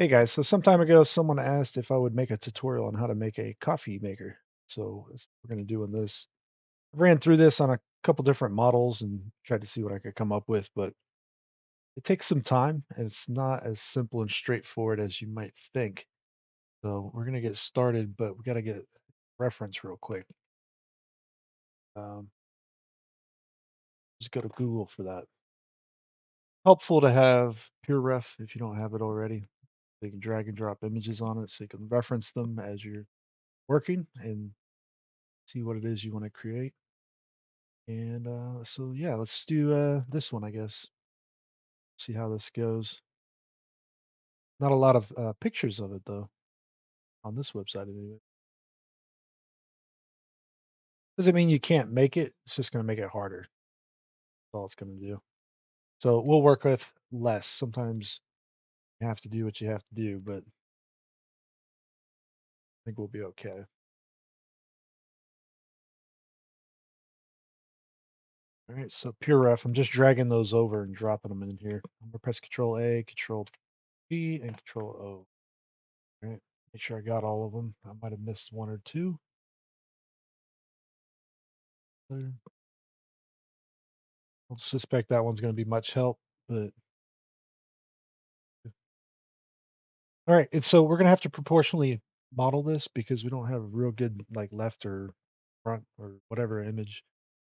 Hey guys, so some time ago, someone asked if I would make a tutorial on how to make a coffee maker. So that's what we're going to do in this. I ran through this on a couple different models and tried to see what I could come up with, but it takes some time and it's not as simple and straightforward as you might think. So we're going to get started, but we got to get reference real quick. Um, just go to Google for that. Helpful to have PureRef if you don't have it already. You can drag and drop images on it so you can reference them as you're working and see what it is you want to create. And so yeah, let's do this one, I guess. See how this goes. Not a lot of pictures of it though on this website anyway. Doesn't mean you can't make it. It's just going to make it harder. That's all it's going to do. So we'll work with less. Sometimes you have to do what you have to do, but I think we'll be okay. All right. So pure ref. I'm just dragging those over and dropping them in here. I'm gonna press Control A, Control P, and Control O. All right. Make sure I got all of them. I might have missed one or two. There. I suspect that one's going to be much help, but all right. And so we're going to have to proportionally model this because we don't have a real good like left or front or whatever image.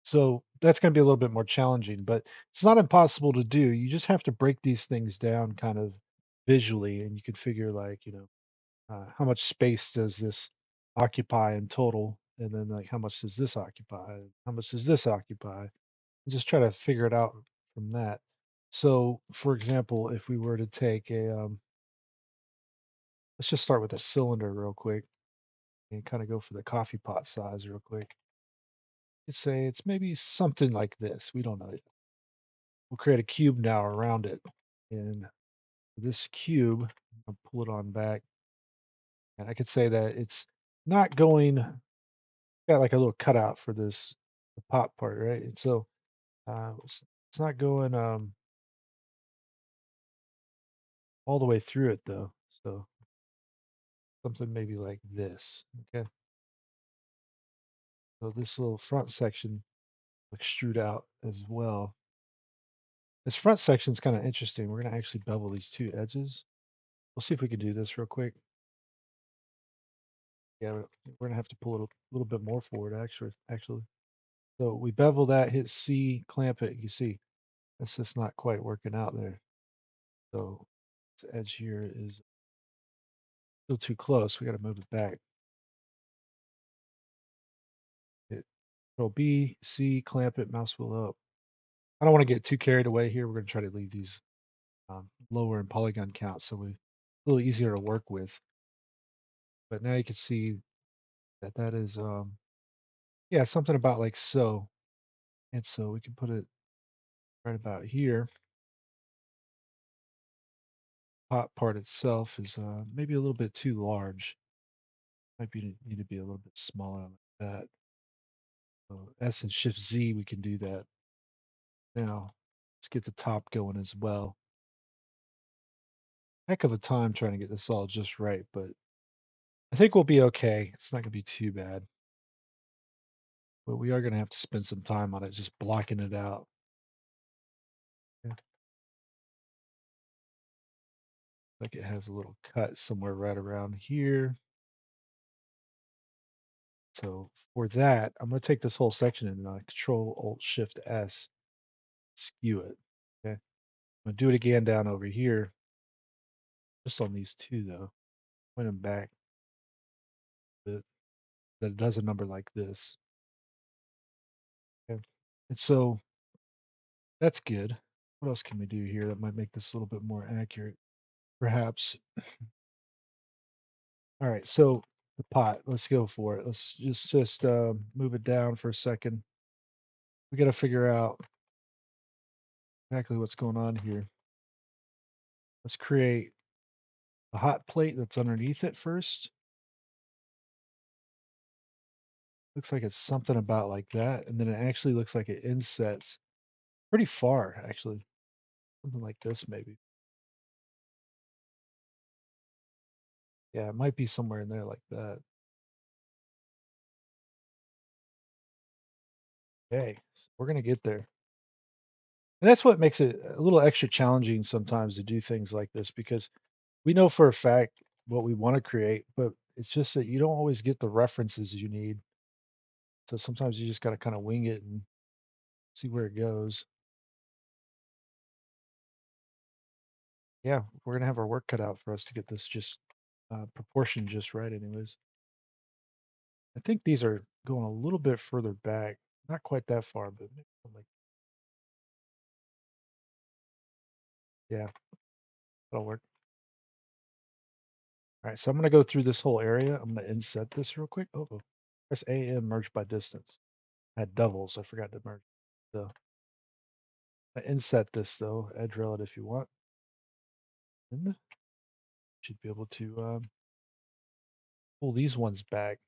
So that's going to be a little bit more challenging, but it's not impossible to do. You just have to break these things down kind of visually, and you can figure like, how much space does this occupy in total? And then like how much does this occupy? How much does this occupy? And just try to figure it out from that. So, for example, if we were to take let's just start with a cylinder real quick and kind of go for the coffee pot size real quick. Let's say it's maybe something like this. We don't know. We'll create a cube now around it. And this cube, I'll pull it on back. And I could say that it's not going, got like a little cutout for this the pot part, right? And so it's not going all the way through it though. So something maybe like this. Okay. So this little front section extrude out as well. This front section is kind of interesting. We're going to actually bevel these two edges. We'll see if we can do this real quick. Yeah, we're going to have to pull it a little bit more forward, actually. So we bevel that, hit C, clamp it. You see, that's just not quite working out there. So this edge here is still too close. We got to move it back. Hit Control B, C, clamp it, mouse wheel up. I don't want to get too carried away here. We're going to try to leave these lower in polygon count so we a little easier to work with. But now you can see that that is yeah, something about like so. And so we can put it right about here. Pot part itself is maybe a little bit too large. Might be need to be a little bit smaller like that. So S and Shift Z, we can do that. Now let's get the top going as well. Heck of a time trying to get this all just right, but I think we'll be okay. It's not going to be too bad, but we are going to have to spend some time on it, just blocking it out. Yeah. Like it has a little cut somewhere right around here. So for that, I'm going to take this whole section and Control Alt Shift S, skew it. Okay. I'm going to do it again down over here, just on these two though. Point them back. That it does a number like this. Okay. And so that's good. What else can we do here that might make this a little bit more accurate? Perhaps. All right. So the pot. Let's go for it. Let's just move it down for a second. We got to figure out exactly what's going on here. Let's create a hot plate that's underneath it first. Looks like it's something about like that, and then it actually looks like it insets pretty far, actually. Something like this, maybe. Yeah, it might be somewhere in there like that. Okay, we're gonna get there. And that's what makes it a little extra challenging sometimes to do things like this because we know for a fact what we want to create, but it's just that you don't always get the references you need. So sometimes you just got to kind of wing it and see where it goes. Yeah, we're gonna have our work cut out for us to get this just proportion just right, anyways. I think these are going a little bit further back, not quite that far, but maybe like yeah, that'll work. All right, so I'm gonna go through this whole area. I'm gonna inset this real quick. Oh, press A and merge by distance. I had doubles. I forgot to merge. So I inset this though. Edge relative if you want. And should be able to pull these ones back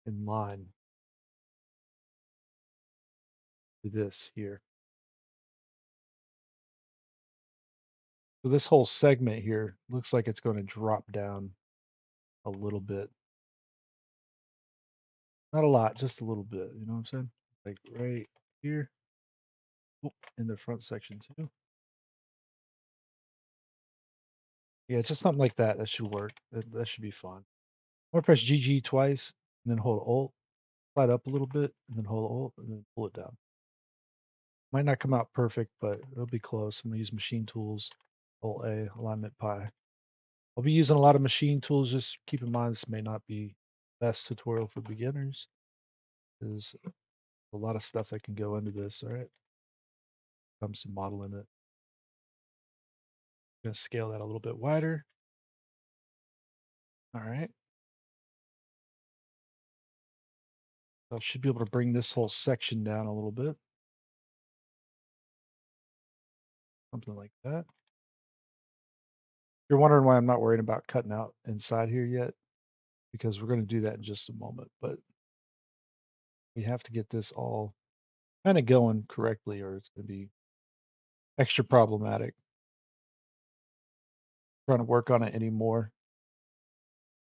in line to this here. So this whole segment here looks like it's going to drop down a little bit. Not a lot, just a little bit. You know what I'm saying? Like right here. Oop, in the front section too. Yeah, just something like that. That should work. That should be fun. I'm gonna press GG twice and then hold Alt, slide up a little bit, and then hold Alt, and then pull it down. Might not come out perfect, but it'll be close. I'm gonna use machine tools, Alt A, alignment pi. I'll be using a lot of machine tools. Just keep in mind this may not be best tutorial for beginners. There's a lot of stuff that can go into this. All right, comes to modeling it. Gonna scale that a little bit wider. All right. I should be able to bring this whole section down a little bit. Something like that. You're wondering why I'm not worrying about cutting out inside here yet, because we're going to do that in just a moment. But we have to get this all kind of going correctly, or it's going to be extra problematic trying to work on it anymore.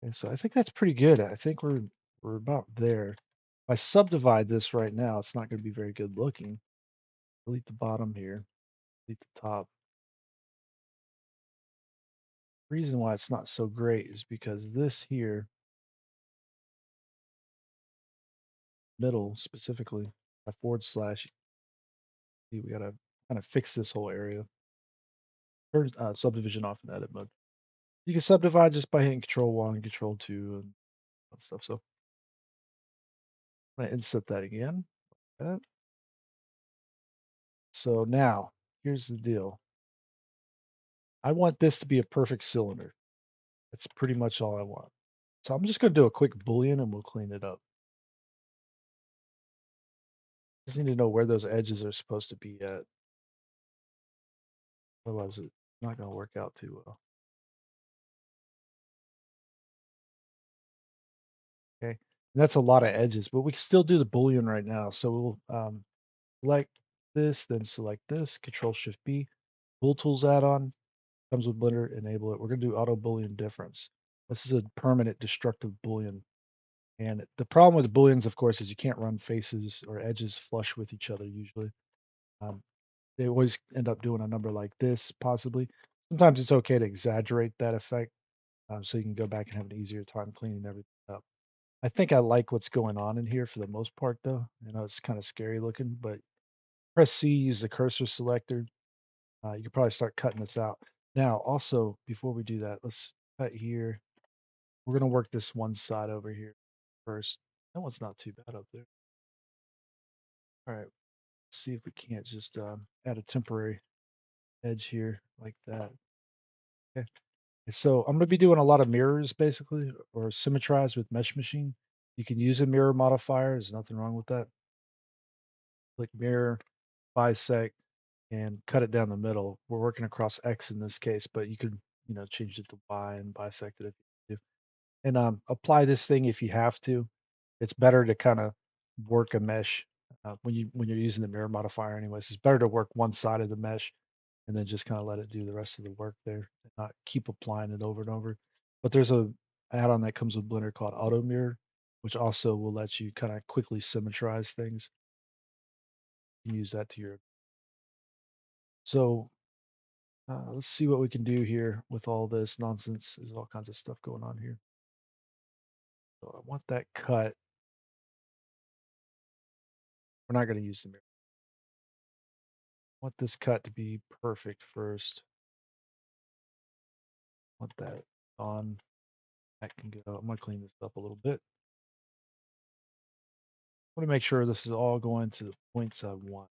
And so I think that's pretty good. I think we're about there. If I subdivide this right now, it's not going to be very good looking. Delete the bottom here, delete the top. Reason why it's not so great is because this here, middle specifically, a forward slash, we got to kind of fix this whole area. Turn subdivision off in edit mode. You can subdivide just by hitting Control 1, Control 2, and that stuff. So I'm gonna insert that again. Like that. So now here's the deal. I want this to be a perfect cylinder. That's pretty much all I want. So I'm just gonna do a quick Boolean and we'll clean it up. Just need to know where those edges are supposed to be at. Otherwise it's not gonna work out too well. Okay. And that's a lot of edges, but we can still do the Boolean right now. So we'll select this, then select this, Control Shift B, Bool Tools add-on, comes with Blender, enable it. We're gonna do auto Boolean difference. This is a permanent destructive Boolean. And the problem with the Booleans, of course, is you can't run faces or edges flush with each other usually. Um, they always end up doing a number like this, possibly. Sometimes it's okay to exaggerate that effect so you can go back and have an easier time cleaning everything up. I think I like what's going on in here for the most part, though. I know it's kind of scary looking, but press C, use the cursor selector. You can probably start cutting this out. Now, also, before we do that, let's cut here. We're going to work this one side over here first. That one's not too bad up there. All right, see if we can't just add a temporary edge here like that. Okay. So I'm going to be doing a lot of mirrors basically, or symmetrize with Mesh Machine. You can use a mirror modifier. There's nothing wrong with that. Click mirror, bisect, and cut it down the middle. We're working across X in this case, but you could, change it to Y and bisect it if you do. And apply this thing if you have to. It's better to kind of work a mesh when you're using the mirror modifier anyways. It's better to work one side of the mesh and then just kind of let it do the rest of the work there and not keep applying it over and over. But there's a add-on that comes with Blender called Auto Mirror, which also will let you kind of quickly symmetrize things. You can use that to your so let's see what we can do here with all this nonsense. There's all kinds of stuff going on here. So I want that cut. We're not going to use the mirror. I want this cut to be perfect first. I want that on. That can go. I'm going to clean this up a little bit. I want to make sure this is all going to the points I want.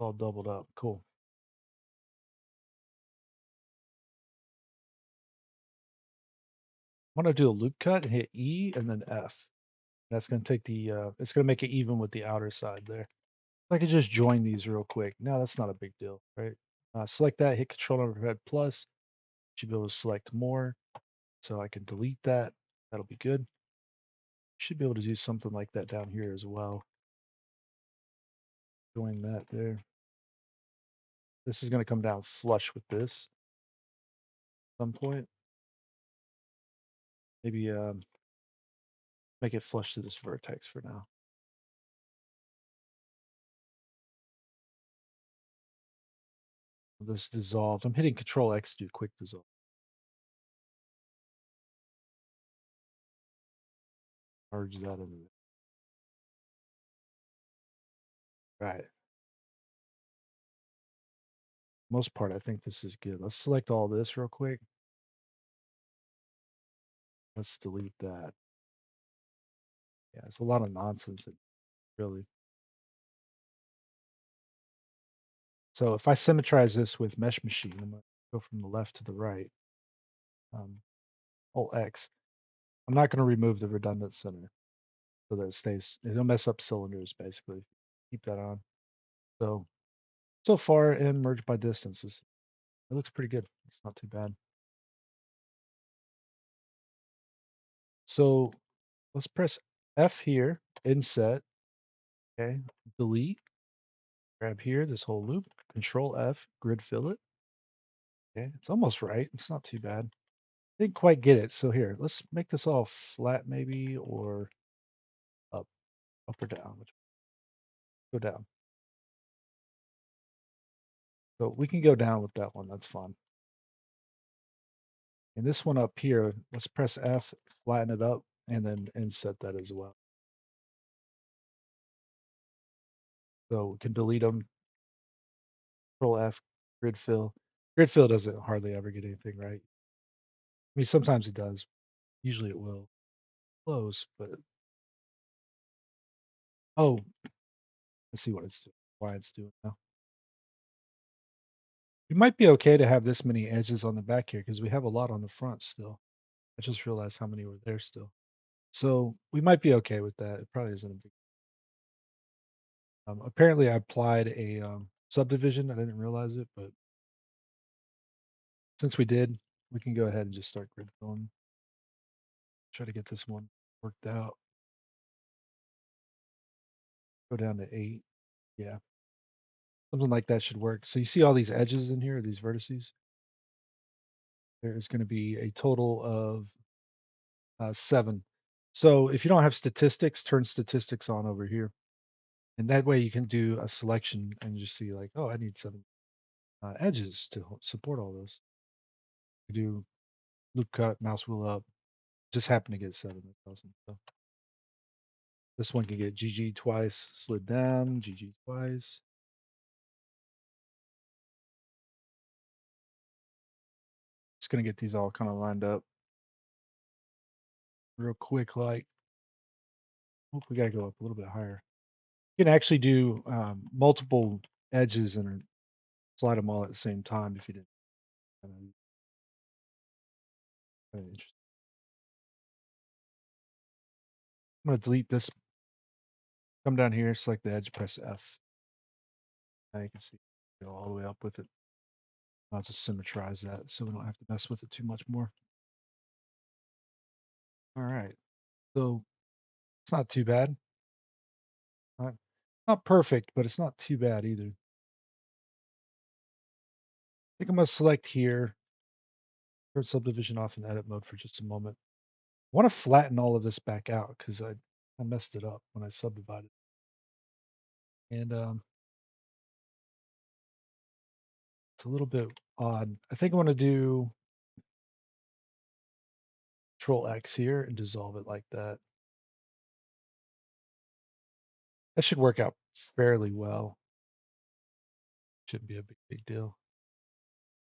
All doubled up. Cool. I'm going to do a loop cut and hit E and then F. That's going to take the, it's going to make it even with the outer side there. I could just join these real quick. No, that's not a big deal, right? Select that, hit Control Overhead plus. Should be able to select more. So I can delete that. That'll be good. Should be able to do something like that down here as well. Join that there. This is going to come down flush with this at some point. Maybe make it flush to this vertex for now. This dissolved. I'm hitting Control X to do quick dissolve. Merge that into it. Right. Most part, I think this is good. Let's select all this real quick. Let's delete that. Yeah, it's a lot of nonsense, really. So if I symmetrize this with Mesh Machine, I'm going to go from the left to the right. Alt X. I'm not going to remove the redundant center so that it stays. It'll mess up cylinders, basically. Keep that on. So far in merged by distances, it looks pretty good. It's not too bad. So let's press F here, inset. Okay, delete. Grab here this whole loop. Control F, grid fill it. Okay, it's almost right. It's not too bad. Didn't quite get it. So here, let's make this all flat maybe, or up, up or down. Go down. So we can go down with that one. That's fine. And this one up here, let's press F, flatten it up, and then inset that as well. So we can delete them. Control F, grid fill. Grid fill doesn't hardly ever get anything right. I mean, sometimes it does. Usually it will close, but oh, let's see what it's doing. Why it's doing now. It might be okay to have this many edges on the back here because we have a lot on the front still. I just realized how many were there still. So we might be okay with that. It probably isn't a big. Apparently, I applied a subdivision. I didn't realize it, but since we did, we can go ahead and just start grid filling. Try to get this one worked out. Go down to 8. Yeah. Something like that should work. So you see all these edges in here, these vertices? There is going to be a total of 7. So if you don't have statistics, turn statistics on over here. And that way you can do a selection and just see like, oh, I need 7 edges to support all this. You do loop cut, mouse wheel up. Just happen to get 7. That's awesome. So this one can get GG twice, slid down, GG twice. Just going to get these all kind of lined up real quick. Like, oh, we got to go up a little bit higher. You can actually do multiple edges and slide them all at the same time if you didn't. Interesting. I'm going to delete this. Come down here, select the edge, press F. Now you can see go all the way up with it. I'll just symmetrize that so we don't have to mess with it too much more. All right. So it's not too bad. All right. Not perfect, but it's not too bad either. I think I'm gonna select here, turn subdivision off in edit mode for just a moment. I want to flatten all of this back out because I messed it up when I subdivided. And it's a little bit odd. I think I want to do Control X here and dissolve it like that. That should work out fairly well. Shouldn't be a big deal.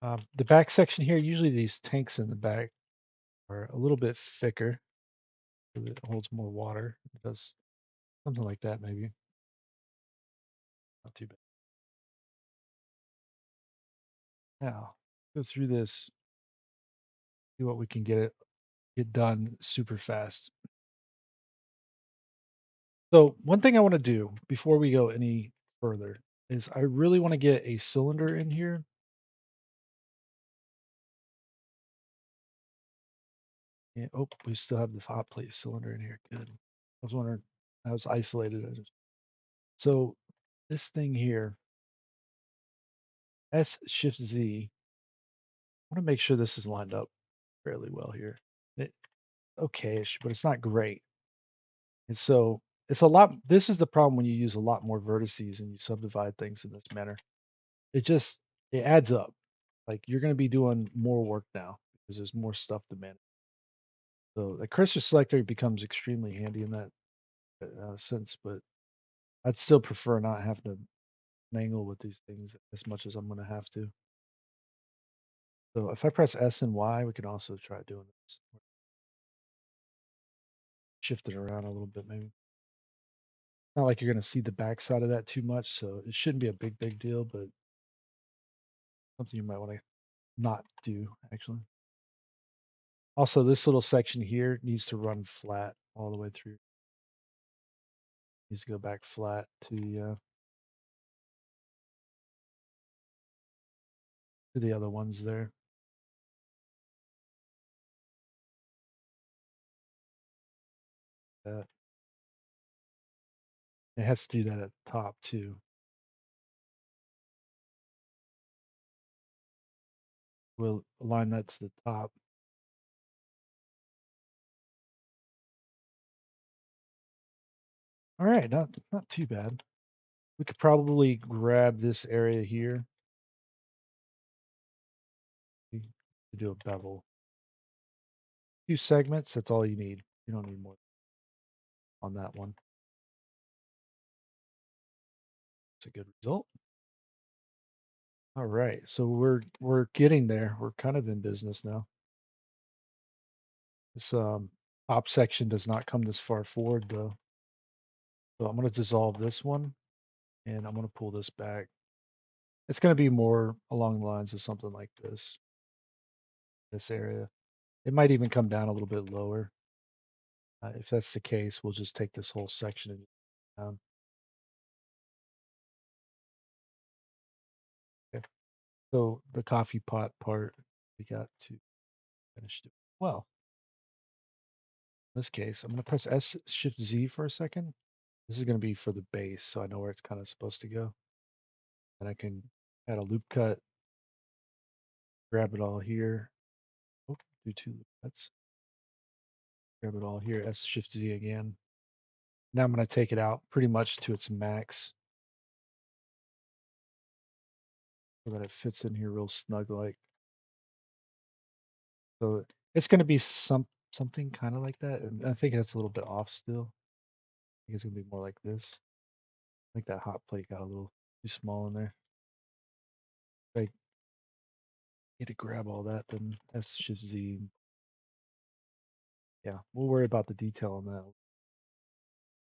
The back section here, usually these tanks in the back are a little bit thicker. So it holds more water. It does something like that, maybe. Not too bad. Now, go through this, see what we can get done super fast. So one thing I want to do before we go any further is I really want to get a cylinder in here. Yeah, oh, we still have the hot plate cylinder in here. Good. I was wondering how it's isolated. So this thing here, S Shift Z. I want to make sure this is lined up fairly well here. It, okay-ish, but it's not great. And so it's a lot. This is the problem when you use a lot more vertices and you subdivide things in this manner. It just it adds up. Like you're going to be doing more work now because there's more stuff to manage. So the cursor selector becomes extremely handy in that sense, but I'd still prefer not having to mangle with these things as much as I'm going to have to. So if I press S and Y, we can also try doing this. Shift it around a little bit, maybe. Not like you're going to see the backside of that too much, so it shouldn't be a big deal, but something you might want to not do actually. Also, this little section here needs to run flat all the way through. Needs to go back flat to the other ones there. That it has to do that at the top too. We'll align that to the top. All right, not too bad. We could probably grab this area here to do a bevel. 2 segments, that's all you need. You don't need more on that one. It's a good result. All right, so we're getting there. We're kind of in business now. This top section does not come this far forward though. So I'm going to dissolve this one and I'm going to pull this back. It's going to be more along the lines of something like this area. It might even come down a little bit lower. If that's the case, we'll just take this whole section and down. Okay. So the coffee pot part, we got to finish it. Well, in this case, I'm going to press S Shift Z for a second. This is going to be for the base, so I know where it's kind of supposed to go. And I can add a loop cut, grab it all here. Oh, do 2 loop cuts. Grab it all here, S Shift Z again. Now I'm going to take it out pretty much to its max so that it fits in here real snug like. So it's going to be something kind of like that. And I think that's a little bit off still. I think it's going to be more like this. I think that hot plate got a little too small in there. If I need to grab all that, then S Shift Z. Yeah, we'll worry about the detail on that.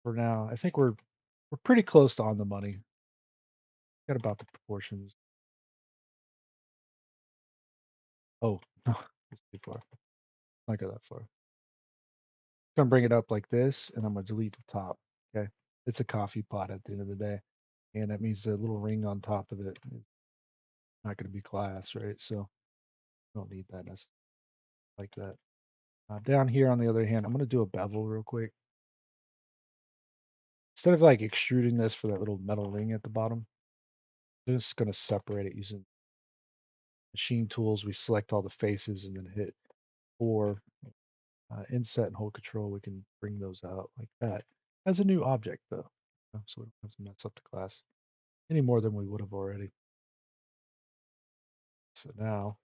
For now, I think we're pretty close to on the money. Got about the proportions. Oh, no, it's too far. Not go that far. Gonna bring it up like this, and I'm gonna delete the top. Okay, it's a coffee pot at the end of the day, and that means the little ring on top of it is not gonna be glass, right? So don't need that like that. Down here, on the other hand, I'm gonna do a bevel real quick. Instead of like extruding this for that little metal ring at the bottom, I'm just going to separate it using machine tools. We select all the faces and then hit or inset and hold control. We can bring those out like that as a new object though. So we don't have to mess up the class any more than we would have already. So now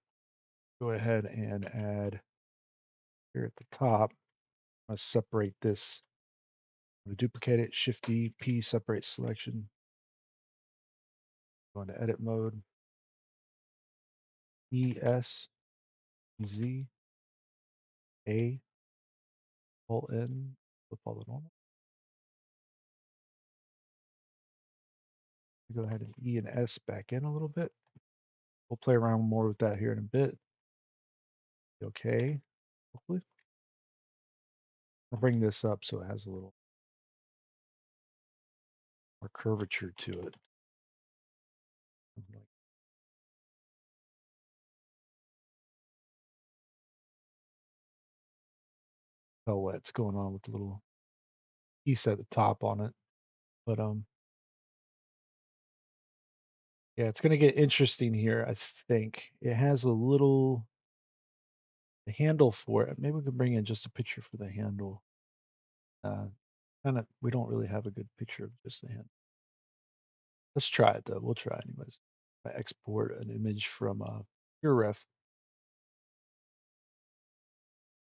go ahead and add here at the top. I'm going to separate this. I'm going to duplicate it, Shift D, P, separate selection. Go into edit mode, E, S, Z, A, Alt N, flip all the normal. Go ahead and E and S back in a little bit. We'll play around more with that here in a bit. Okay, hopefully. I'll bring this up so it has a little more curvature to it. Like, oh, what's going on with the little piece at the top on it. But yeah, it's gonna get interesting here. I think it has a little handle for it. Maybe we could bring in just a picture for the handle. Uh, kind of, we don't really have a good picture of just the handle. Let's try it though. We'll try anyways. I export an image from PureRef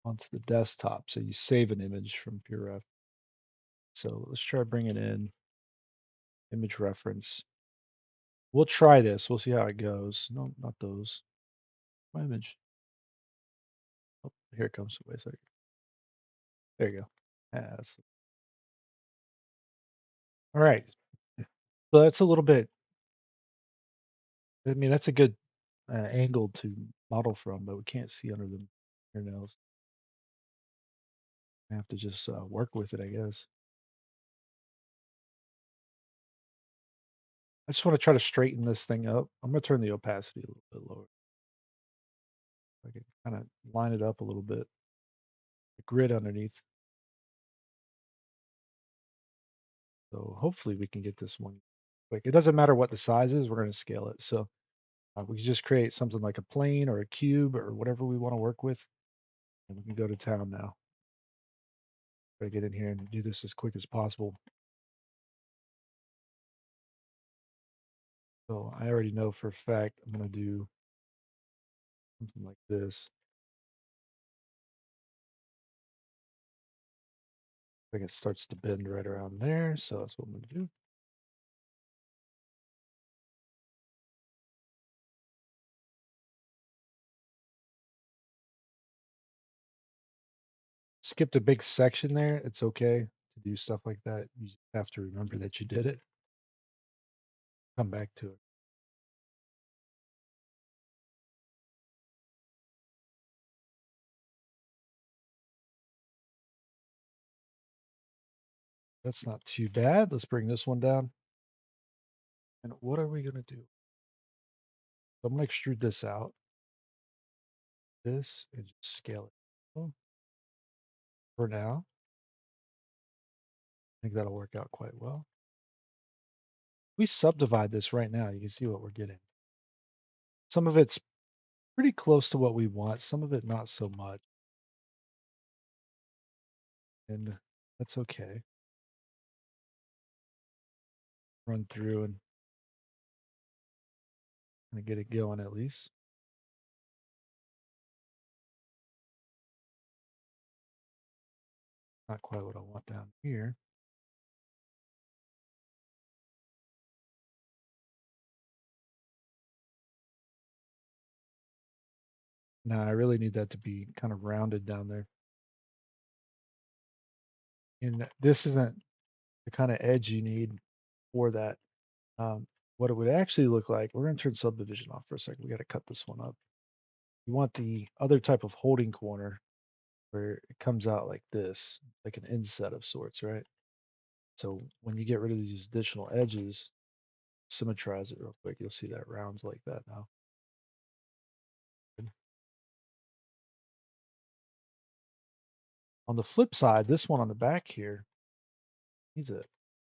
onto the desktop. So you save an image from PureRef. So let's try bringing in image reference. We'll try this. We'll see how it goes. No, not those. My image. Oh, here it comes. Wait a second. There you go. Yes. All right. So that's a little bit. I mean, that's a good angle to model from, but we can't see under the fingernails. I have to just work with it, I guess. I just want to try to straighten this thing up. I'm going to turn the opacity a little bit lower. I can kind of line it up a little bit. The grid underneath. So hopefully we can get this one quick. It doesn't matter what the size is, we're going to scale it. So we can just create something like a plane or a cube or whatever we want to work with. And we can go to town now. Try to get in here and do this as quick as possible. So I already know for a fact I'm going to do something like this. I think it starts to bend right around there. So that's what I'm going to do. Skipped a big section there. It's okay to do stuff like that. You have to remember that you did it. Come back to it. That's not too bad. Let's bring this one down. And what are we going to do? So I'm going to extrude this out. This and just scale it. For now, I think that'll work out quite well. We subdivide this right now. You can see what we're getting. Some of it's pretty close to what we want. Some of it not so much. And that's okay. Run through and kind of get it going at least. Not quite what I want down here. Now I really need that to be kind of rounded down there. And this isn't the kind of edge you need for that. Um, what it would actually look like, we're going to turn subdivision off for a second. We got to cut this one up. You want the other type of holding corner where it comes out like this, like an inset of sorts, right? So when you get rid of these additional edges, symmetrize it real quick. You'll see that rounds like that now. On the flip side, this one on the back here needs a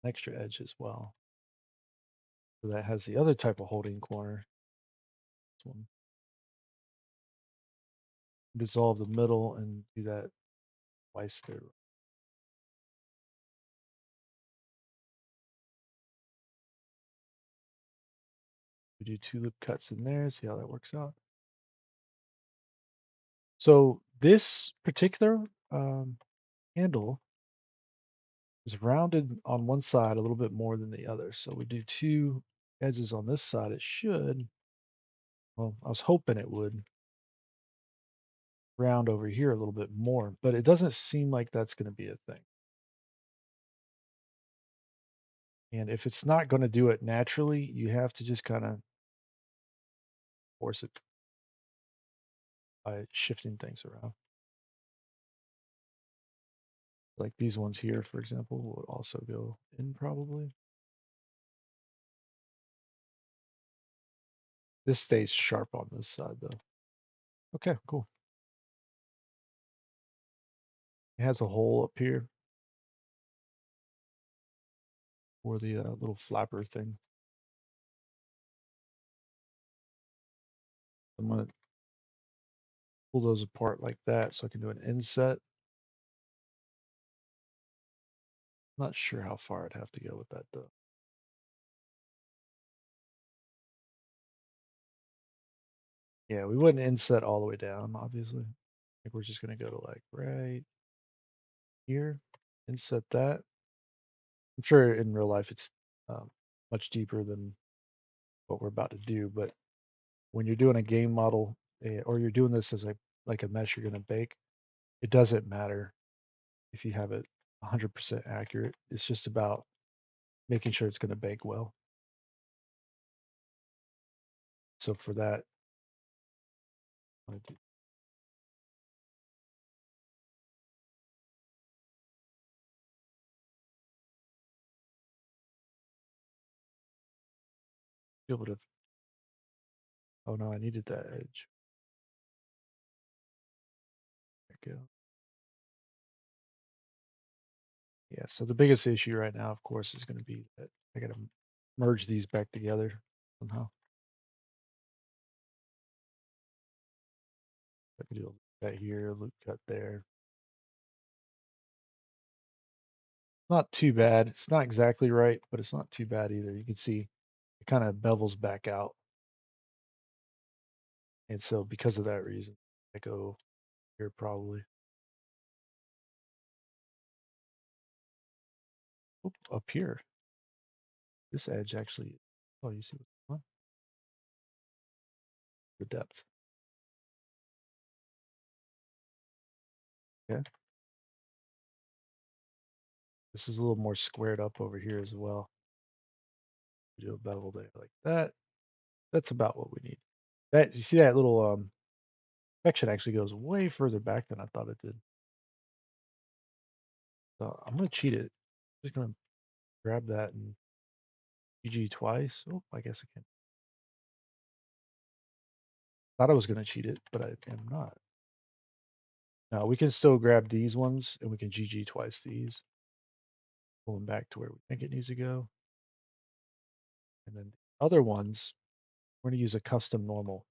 an extra edge as well. So that has the other type of holding corner. This one. Dissolve the middle and do that twice there. We do 2 loop cuts in there, see how that works out. So this particular handle is rounded on one side a little bit more than the other. So we do 2 edges on this side. It should, well, I was hoping it would round over here a little bit more, but it doesn't seem like that's going to be a thing. And if it's not going to do it naturally, you have to just kind of force it by shifting things around. Like these ones here, for example, will also go in probably. This stays sharp on this side though. Okay, cool. It has a hole up here for the little flapper thing. I'm going to pull those apart like that so I can do an inset. Not sure how far I'd have to go with that though. Yeah, we wouldn't inset all the way down, obviously. I think we're just going to go to like right here, inset that. I'm sure in real life it's much deeper than what we're about to do, but when you're doing a game model or you're doing this as a like a mesh you're going to bake, it doesn't matter if you have it 100% accurate. It's just about making sure it's going to bake well. So for that, I do be able to. Oh no, I needed that edge. There we go. Yeah. So the biggest issue right now, of course, is going to be that I got to merge these back together somehow. I can do a loop cut here, loop cut there. Not too bad. It's not exactly right, but it's not too bad either. You can see it kind of bevels back out. And so because of that reason, I go here probably. Oop, up here. This edge actually, oh, you see what's going on? The depth. Yeah. This is a little more squared up over here as well. Do a bevel there like that. That's about what we need. That you see that little section actually goes way further back than I thought it did. So I'm gonna cheat it. Just gonna grab that and GG twice. Oh, I guess I can. Thought I was gonna cheat it, but I am not. Now we can still grab these ones and we can GG twice these. Pull them back to where we think it needs to go. And then the other ones, we're gonna use a custom normal.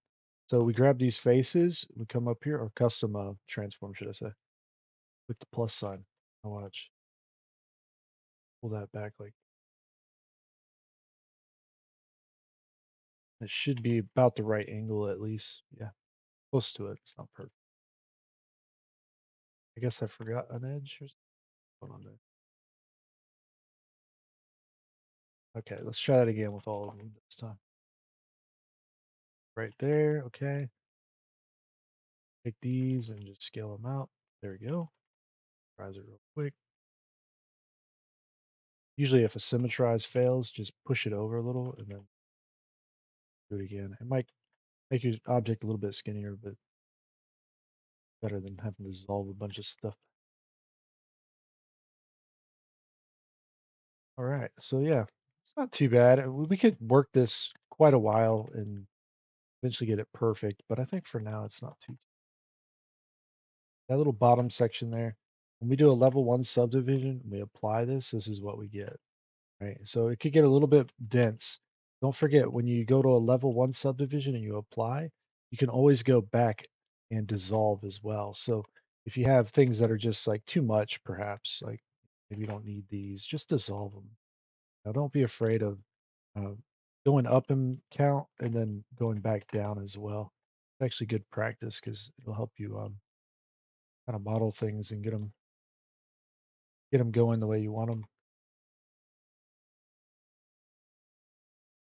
So we grab these faces, we come up here, or custom transform, should I say, with the plus sign. I watch. Pull that back like it should be about the right angle at least. Yeah, close to it. It's not perfect. I guess I forgot an edge or something. Hold on there. Okay, let's try that again with all of them this time. Right there. Okay. Take these and just scale them out. There we go. Rise it real quick. Usually, if a symmetrize fails, just push it over a little and then do it again. It might make your object a little bit skinnier, but better than having to dissolve a bunch of stuff. All right. So yeah, it's not too bad. We could work this quite a while and eventually get it perfect, but I think for now it's not too. That little bottom section there, when we do a level 1 subdivision, we apply this, this is what we get. right? So it could get a little bit dense. Don't forget when you go to a level one subdivision and you apply, you can always go back and dissolve as well. So if you have things that are just like too much, perhaps like maybe you don't need these, just dissolve them. Now, don't be afraid of uh, going up in count and then going back down as well. It's actually good practice because it'll help you kind of model things and get them going the way you want them.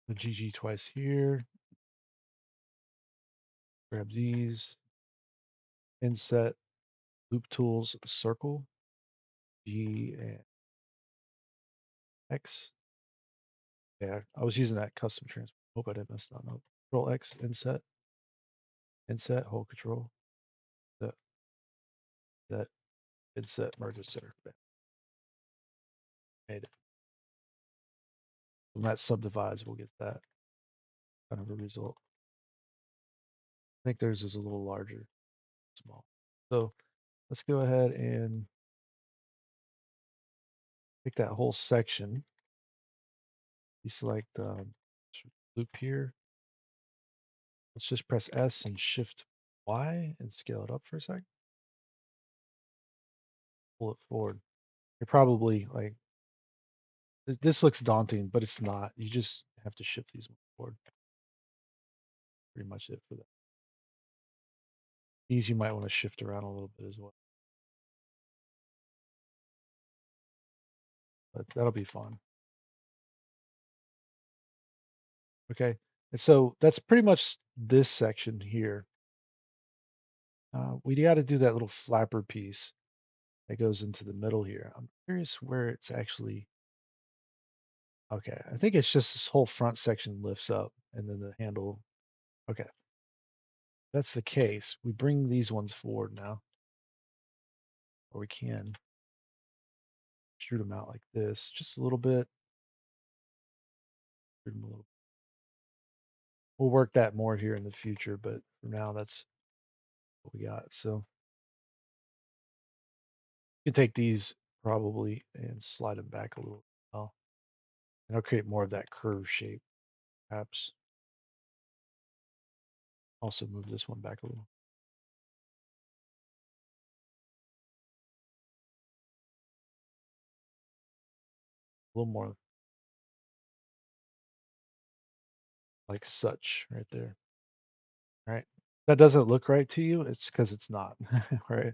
The GG twice here. Grab these. Inset loop tools circle G and X. Yeah, I was using that custom transform. Hope I didn't mess that up. Control X, inset, hold control, that, that, inset, merge with center. Bam, made it. When that subdivides, we'll get that kind of a result. I think theirs is a little larger, small. So let's go ahead and take that whole section. You select loop here. Let's just press S and shift Y and scale it up for a sec. Pull it forward. You're probably like, this looks daunting, but it's not. You just have to shift these forward. Pretty much it for that. These you might want to shift around a little bit as well, but that'll be fun. Okay. And so that's pretty much this section here. We got to do that little flapper piece that goes into the middle here. I'm curious where it's actually. Okay. I think it's just this whole front section lifts up and then the handle. Okay. That's the case. We bring these ones forward now, or we can extrude them out like this, just a little bit. Extrude them a little. We'll work that more here in the future, but for now, that's what we got. So you can take these probably and slide them back a little. Well, and I'll create more of that curve shape, perhaps. Also move this one back a little. A little more like such right there. Right. That doesn't look right to you. It's because it's not. Right.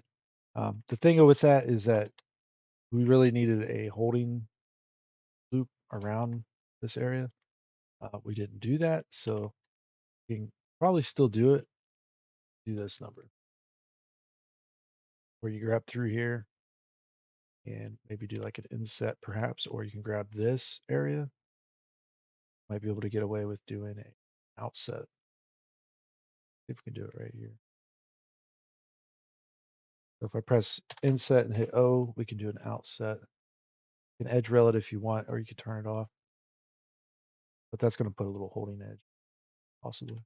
The thing with that is that we really needed a holding loop around this area. We didn't do that. So you can probably still do it. Do this number where you grab through here and maybe do like an inset perhaps, or you can grab this area. Might be able to get away with doing a outset. See if we can do it right here. So if I press inset and hit O, we can do an outset. You can edge rail it if you want, or you can turn it off. But that's going to put a little holding edge, possibly.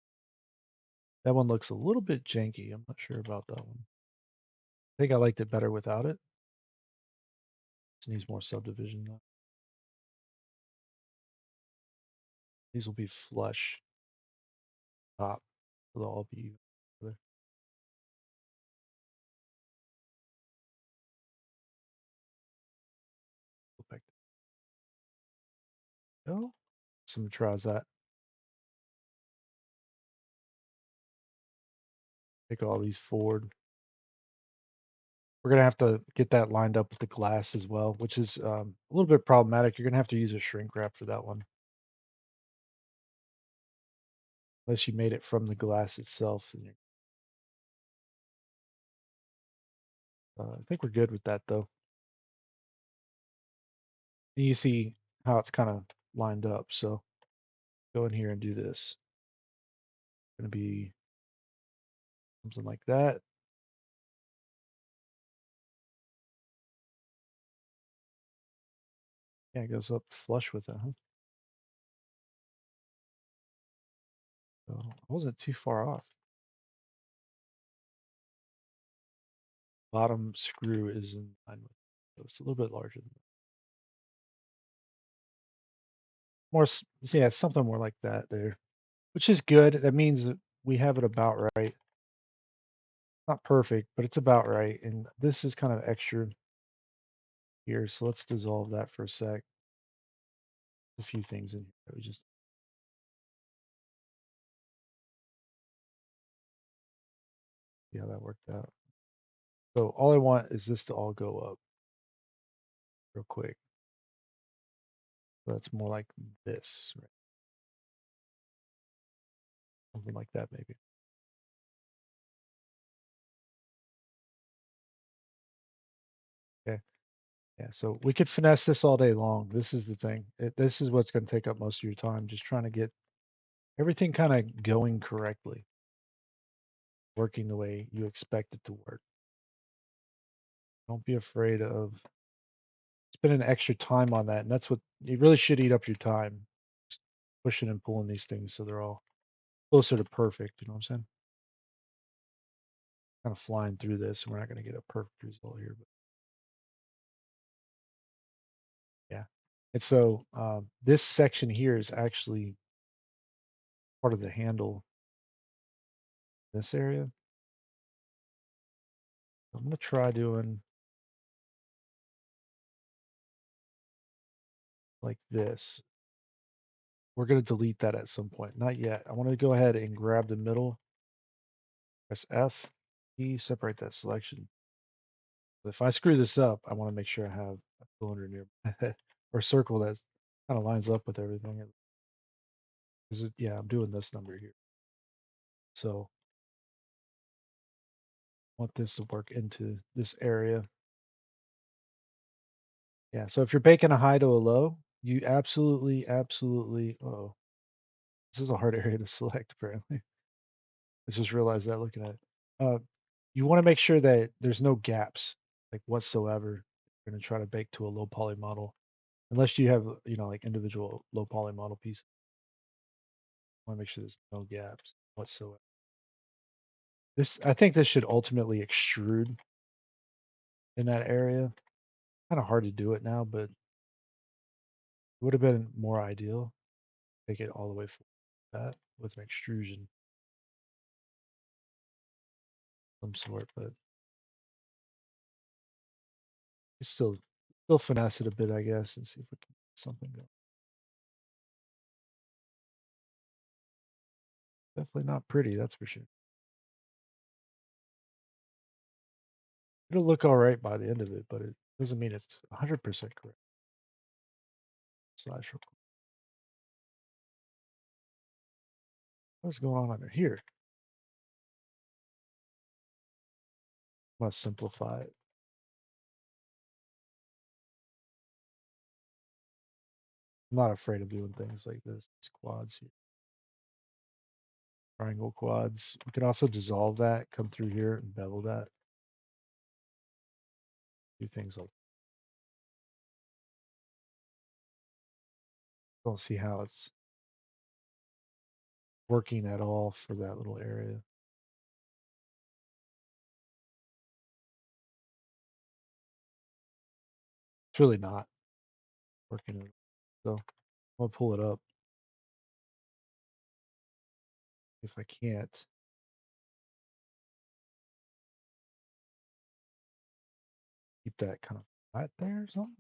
That one looks a little bit janky. I'm not sure about that one. I think I liked it better without it. It needs more subdivision though. These will be flush top. So they'll all be together. Go back. No. Some tries that. Take all these forward. We're gonna have to get that lined up with the glass as well, which is a little bit problematic. You're gonna have to use a shrink wrap for that one, unless you made it from the glass itself. I think we're good with that though. And you see how it's kind of lined up. So go in here and do this. It's gonna be something like that. Yeah, it goes up flush with it, huh? So I wasn't too far off. Bottom screw is in line with, so it's a little bit larger than that. yeah, something more like that there, which is good. That means that we have it about right. Not perfect, but it's about right. And this is kind of extra here. So let's dissolve that for a sec. A few things in here that we just see how that worked out. So all I want is this to all go up real quick. So that's more like this, right? Something like that, maybe. Okay. Yeah. So we could finesse this all day long. This is the thing. This is what's going to take up most of your time, just trying to get everything kind of going correctly, working the way you expect it to work. Don't be afraid of spending extra time on that. And that's what you really should eat up your time, just pushing and pulling these things so they're all closer to perfect. You know what I'm saying? Kind of flying through this, and we're not going to get a perfect result here, but yeah. And so this section here is actually part of the handle, this area. I'm going to try doing like this. We're going to delete that at some point. Not yet. I want to go ahead and grab the middle, press F, E, separate that selection. If I screw this up, I want to make sure I have a cylinder near my head or circle that kind of lines up with everything. Yeah, I'm doing this number here. So I want this to work into this area. Yeah, so if you're baking a high to a low, you absolutely, oh, this is a hard area to select apparently. I just realized that looking at it. You want to make sure that there's no gaps like whatsoever. You're going to try to bake to a low poly model unless you have, like individual low poly model pieces. Want to make sure there's no gaps whatsoever. I think this should ultimately extrude in that area. Kind of hard to do it now, but it would have been more ideal. Take it all the way forward that with an extrusion of some sort, but it's still finesse it a bit, I guess, and see if we can get something going. Definitely not pretty, that's for sure. It'll look all right by the end of it, but it doesn't mean it's 100% correct. Slash real quick. What's going on under here? Must simplify it. I'm not afraid of doing things like this. These quads here. Triangle quads. We could also dissolve that, come through here and bevel that. Do things like don't see how it's working at all for that little area. It's really not working. So I'll pull it up. If I can't, keep that kind of flat there or something.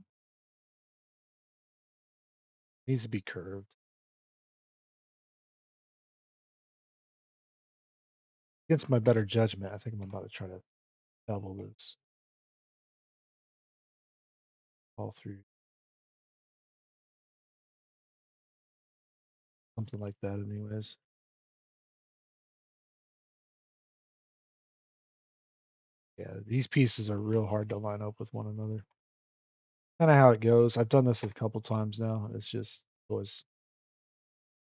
Needs to be curved. Against my better judgment, I think I'm about to try to bevel this all through. Something like that anyways. Yeah, these pieces are real hard to line up with one another. Kinda how it goes. I've done this a couple times now. It's just always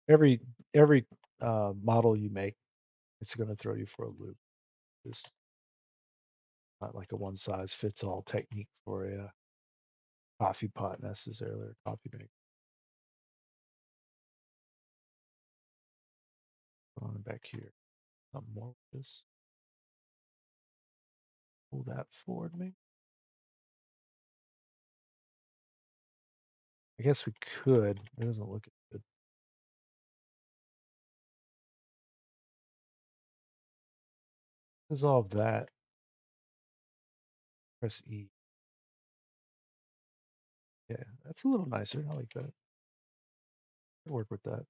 every every, model you make, it's gonna throw you for a loop. It's not like a one size fits all technique for a coffee pot necessarily or coffee maker. On back here. Something more with this. Pull that forward maybe. I guess we could. It doesn't look good. Dissolve that. Press E. Yeah, that's a little nicer. I like that. I work with that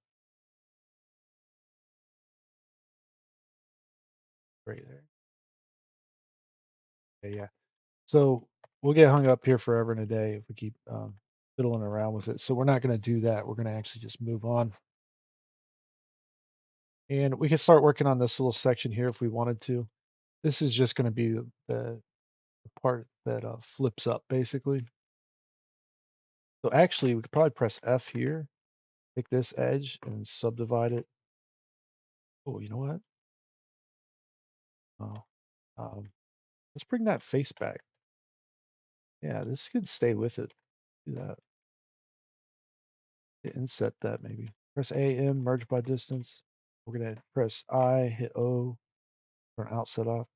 right there. Okay, yeah. So we'll get hung up here forever and a day if we keep fiddling around with it. So we're not going to do that. We're going to actually just move on. And we can start working on this little section here if we wanted to. This is just going to be the part that flips up basically. So actually, we could probably press F here, take this edge and subdivide it. Oh, you know what? Oh, um, let's bring that face back. Yeah, this could stay with it. Do that. Inset that maybe. Press A, M, merge by distance. We're going to press I, hit O, turn outset off.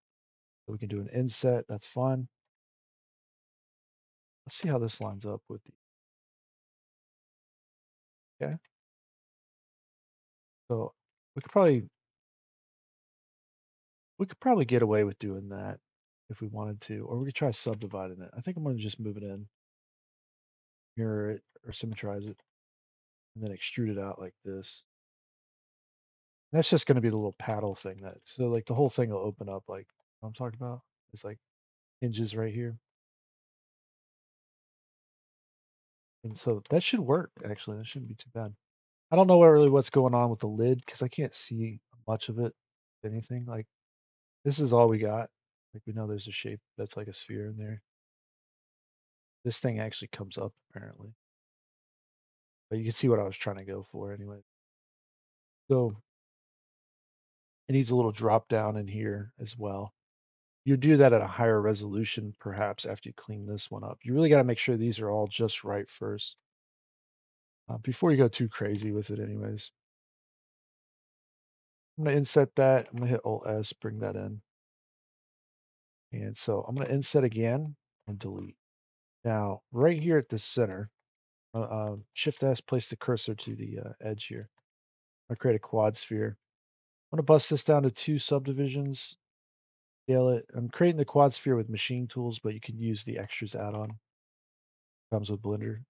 So we can do an inset. That's fine. Let's see how this lines up with the. Okay. So we could probably get away with doing that if we wanted to, or we could try subdividing it. I think I'm going to just move it in, mirror it, or symmetrize it, and then extrude it out like this. That's just going to be the little paddle thing that. So like the whole thing will open up like I'm talking about. It's like hinges right here. And so that should work, actually. That shouldn't be too bad. I don't know really what's going on with the lid because I can't see much of it, anything. Like, this is all we got. Like, we know there's a shape that's like a sphere in there. This thing actually comes up, apparently. But you can see what I was trying to go for anyway. So it needs a little drop down in here as well. You do that at a higher resolution, perhaps, after you clean this one up. You really got to make sure these are all just right first before you go too crazy with it, anyways. I'm going to inset that. I'm going to hit Alt S, bring that in. And so I'm going to inset again and delete. Now, right here at the center, Shift S, place the cursor to the edge here. I'll create a quad sphere. I'm going to bust this down to 2 subdivisions, scale it. I'm creating the quad sphere with machine tools, but you can use the extras add-on. Comes with Blender.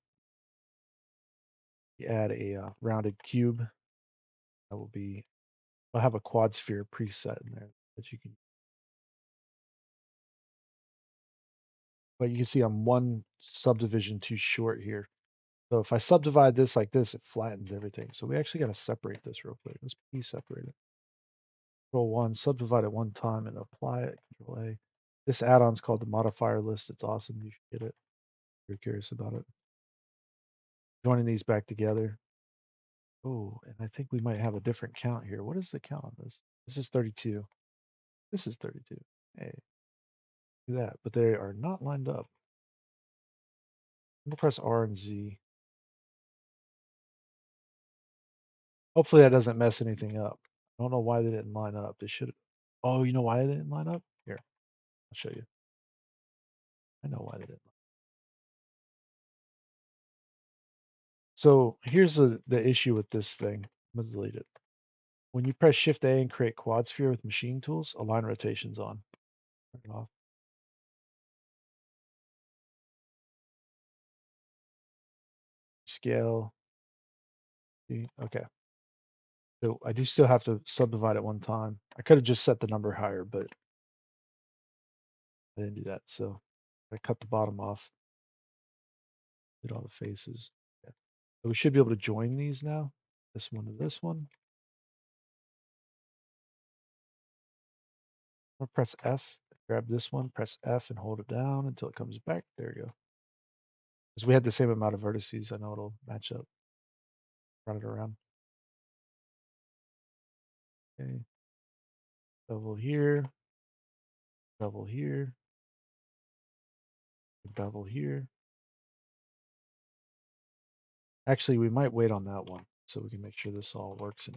You add a rounded cube. That will be, I'll have a quad sphere preset in there that you can, but you can see I'm one subdivision too short here. So if I subdivide this like this, it flattens everything. So we actually got to separate this real quick. Let's separate it. Control 1, subdivide it one time and apply it. Control A. This add-on's called the modifier list. It's awesome. You should get it. If you're curious about it. Joining these back together. Oh, and I think we might have a different count here. What is the count on this? This is 32. This is 32. Hey, do that. But they are not lined up. I'm gonna press R and Z. Hopefully that doesn't mess anything up. I don't know why they didn't line up. They should. Oh, you know why they didn't line up? Here, I'll show you. I know why they didn't. So here's the issue with this thing. I'm gonna delete it. When you press Shift A and create quad sphere with machine tools, align rotations on. Turn it off. Scale. See? Okay. So I do still have to subdivide it one time. I could have just set the number higher, but I didn't do that. So I cut the bottom off, did all the faces. Yeah. So we should be able to join these now. This one to this one. I'll press F, grab this one, press F and hold it down until it comes back. There you go. Because we had the same amount of vertices, I know it'll match up. Run it around. Okay. Bevel here, bevel here, bevel here. Actually, we might wait on that one so we can make sure this all works. And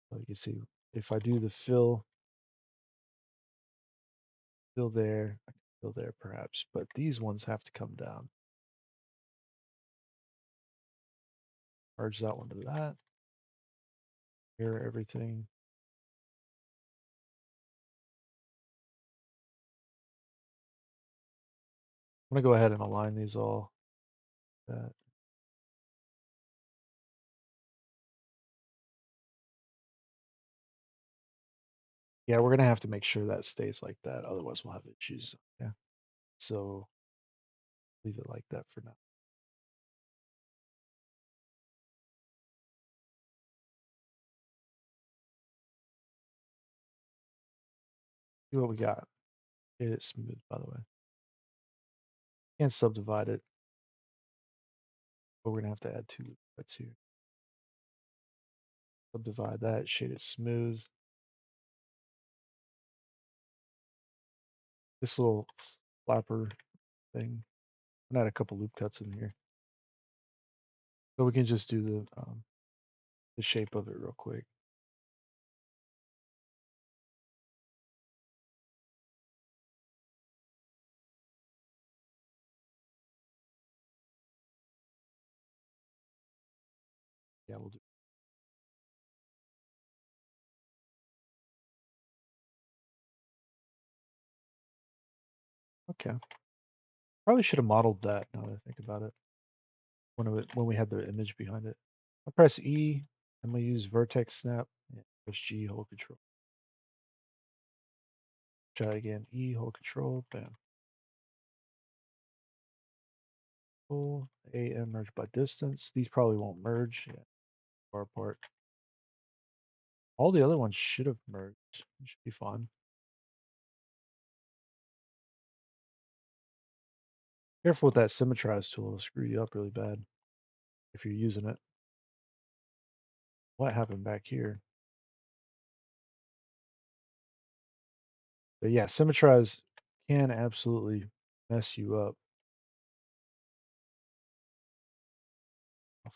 so you can see if I do the fill there, I can fill there perhaps, but these ones have to come down. Merge that one to that. Mirror everything. I'm gonna go ahead and align these all. That. Yeah, we're gonna have to make sure that stays like that. Otherwise, we'll have issues. Yeah. So leave it like that for now. See what we got. It's smooth, by the way. Can't subdivide it, but we're gonna have to add two loop cuts here. Subdivide that, shade it smooth. This little flapper thing. And add a couple loop cuts in here. So we can just do the shape of it real quick. Yeah, we'll do. Okay. Probably should have modeled that now that I think about it. When we had the image behind it. I'll press E and we use vertex snap and press G, hold control. Try again. E, hold control, bam. Cool. A and merge by distance. These probably won't merge. Yeah, far apart. All the other ones should have merged. It should be fun. Careful with that symmetrize tool, it'll screw you up really bad if you're using it. What happened back here? But yeah, symmetrize can absolutely mess you up.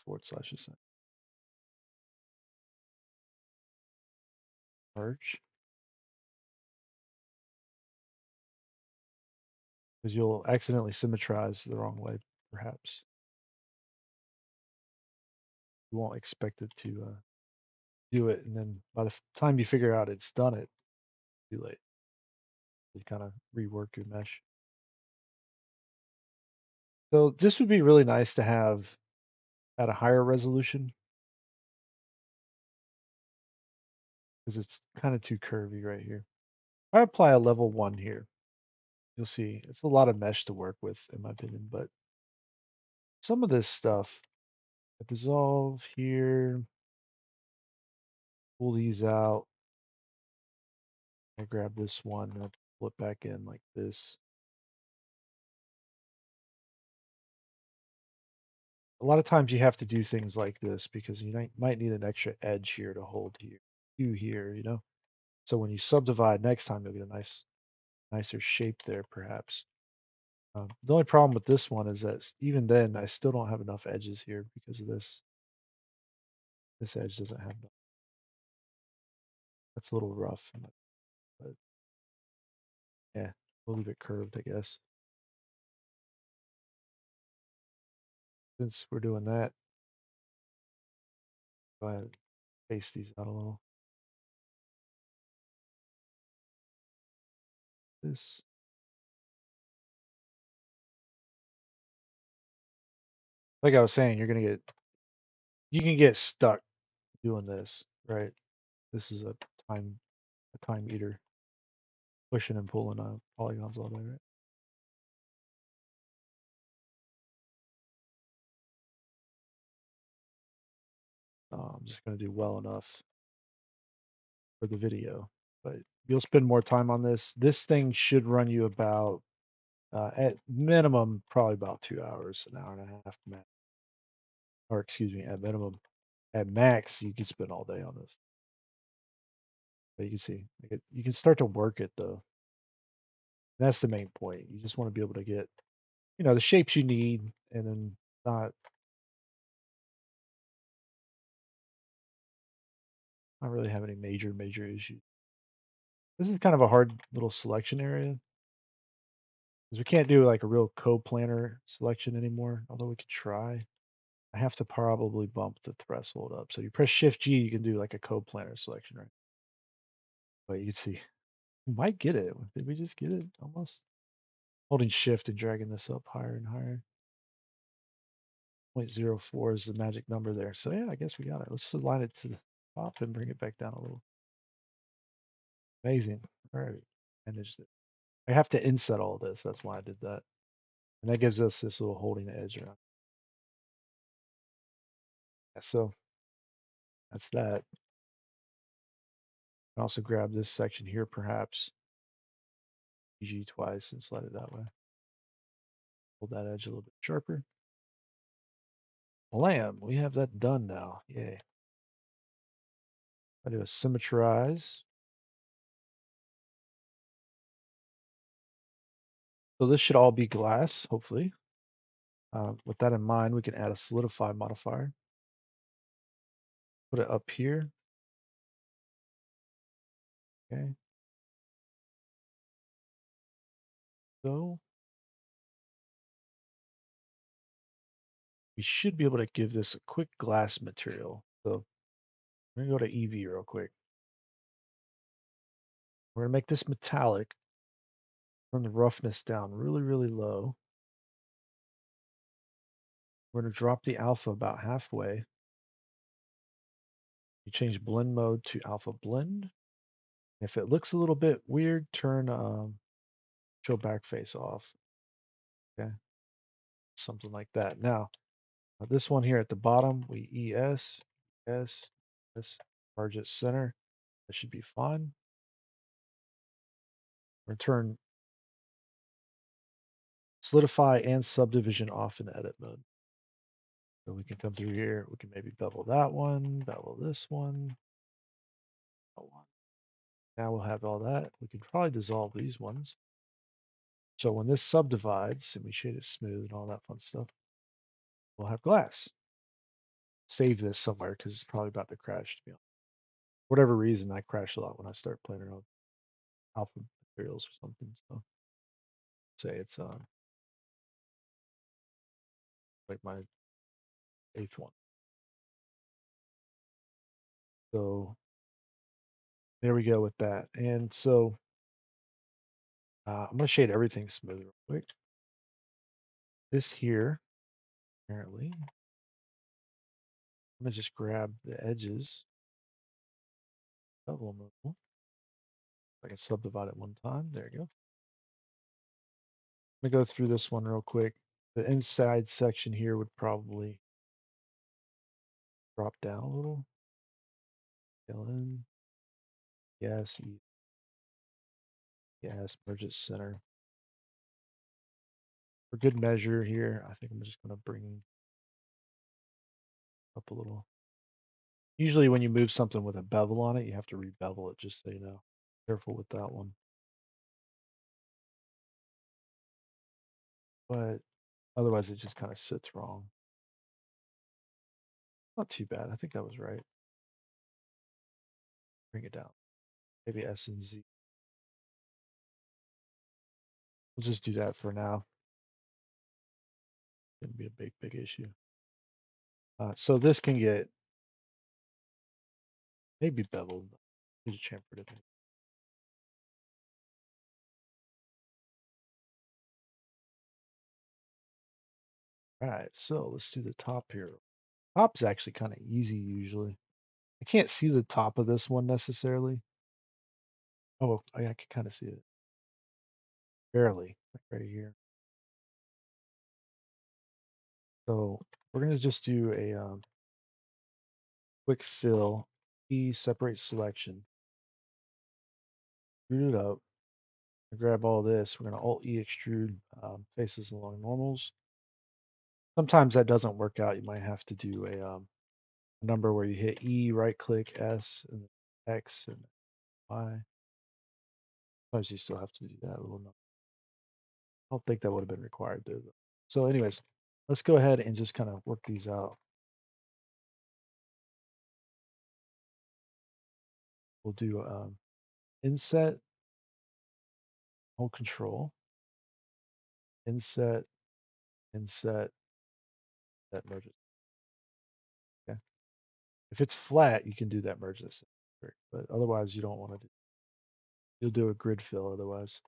Forward slash is merge because you'll accidentally symmetrize the wrong way, perhaps. You won't expect it to do it, and then by the time you figure out it's done it, too late. You kind of rework your mesh. So this would be really nice to have at a higher resolution because it's kind of too curvy right here. I apply a level 1 here. You'll see it's a lot of mesh to work with, in my opinion, but some of this stuff, dissolve here, pull these out. I grab this one and flip back in like this. A lot of times you have to do things like this because you might need an extra edge here to hold here, you here, you know? So when you subdivide next time, you'll get a nicer shape there, perhaps. The only problem with this one is that even then, I still don't have enough edges here because of this. This edge doesn't have enough. That's a little rough, but yeah, we'll leave it curved, I guess. Since we're doing that, go ahead and space these out a little. This, like I was saying, you can get stuck doing this, right? This is a time eater, pushing and pulling on polygons all day, right? I'm just gonna do well enough for the video, but you'll spend more time on this. This thing should run you about, at minimum, probably about 2 hours, an hour and a half max, or excuse me, at minimum. At max, you can spend all day on this. But you can see, you can start to work it though. That's the main point. You just want to be able to get, the shapes you need, and then not really have any major issues. This is kind of a hard little selection area because we can't do like a real co-planner selection anymore, although we could try. I have to probably bump the threshold up. So you press Shift G, you can do like a co-planner selection, right? But you can see, we might get it. Did we just get it almost? holding shift and dragging this up higher and higher. 0.04 is the magic number there. So yeah, I guess we got it. Let's just align it to the top and bring it back down a little. Amazing. All right. Managed it. I have to inset all this. That's why I did that. And that gives us this little holding edge around. Yeah, so that's that. I also grab this section here, perhaps. PG twice and slide it that way. Hold that edge a little bit sharper. Blam, we have that done now. Yay. I do a symmetrize. So this should all be glass, hopefully. With that in mind, we can add a solidify modifier. Put it up here. Okay. So we should be able to give this a quick glass material. So we're gonna go to EV real quick. We're gonna make this metallic. Turn the roughness down really, really low. We're gonna drop the alpha about halfway. You change blend mode to alpha blend. If it looks a little bit weird, turn show backface off. Okay. Something like that. Now, this one here at the bottom, we ES, merge it center. That should be fine. Return solidify and subdivision off in edit mode. So we can come through here. We can maybe bevel that one, bevel this one. Now we'll have all that. We can probably dissolve these ones. So when this subdivides and we shade it smooth and all that fun stuff, we'll have glass. Save this somewhere because it's probably about to crash, to be honest. Whatever reason, I crash a lot when I start playing around with alpha materials or something. So say it's like my eighth one. So there we go with that. And so I'm gonna shade everything smooth real quick. This here, apparently, I'm gonna just grab the edges, bevel removal. I can subdivide it one time. There you go. Let me go through this one real quick. The inside section here would probably drop down a little. Fill in. Yes, yes, merge it center. For good measure here, I think I'm just gonna bring up a little. Usually when you move something with a bevel on it, you have to rebevel it, just so you know. Careful with that one. But otherwise it just kind of sits wrong. Not too bad. I think I was right. Bring it down. Maybe S and Z. We'll just do that for now. Shouldn't be a big issue. So this can get maybe beveled. Need to chamfer it. All right, so let's do the top here. Top's actually kind of easy usually. I can't see the top of this one necessarily. Oh, I can kind of see it. Barely, like right here. So we're gonna just do a quick fill, E separate selection, root it up, grab all this. We're gonna Alt E extrude faces along normals. Sometimes that doesn't work out. You might have to do a number where you hit E, right click, S, and X and Y. Sometimes you still have to do that little number. I don't think that would have been required there. Though. So, anyways, let's go ahead and just kind of work these out. We'll do inset, hold control, inset, inset, that merges. Okay. If it's flat, you can do that merge this, but otherwise you don't want to do. You'll do a grid fill otherwise.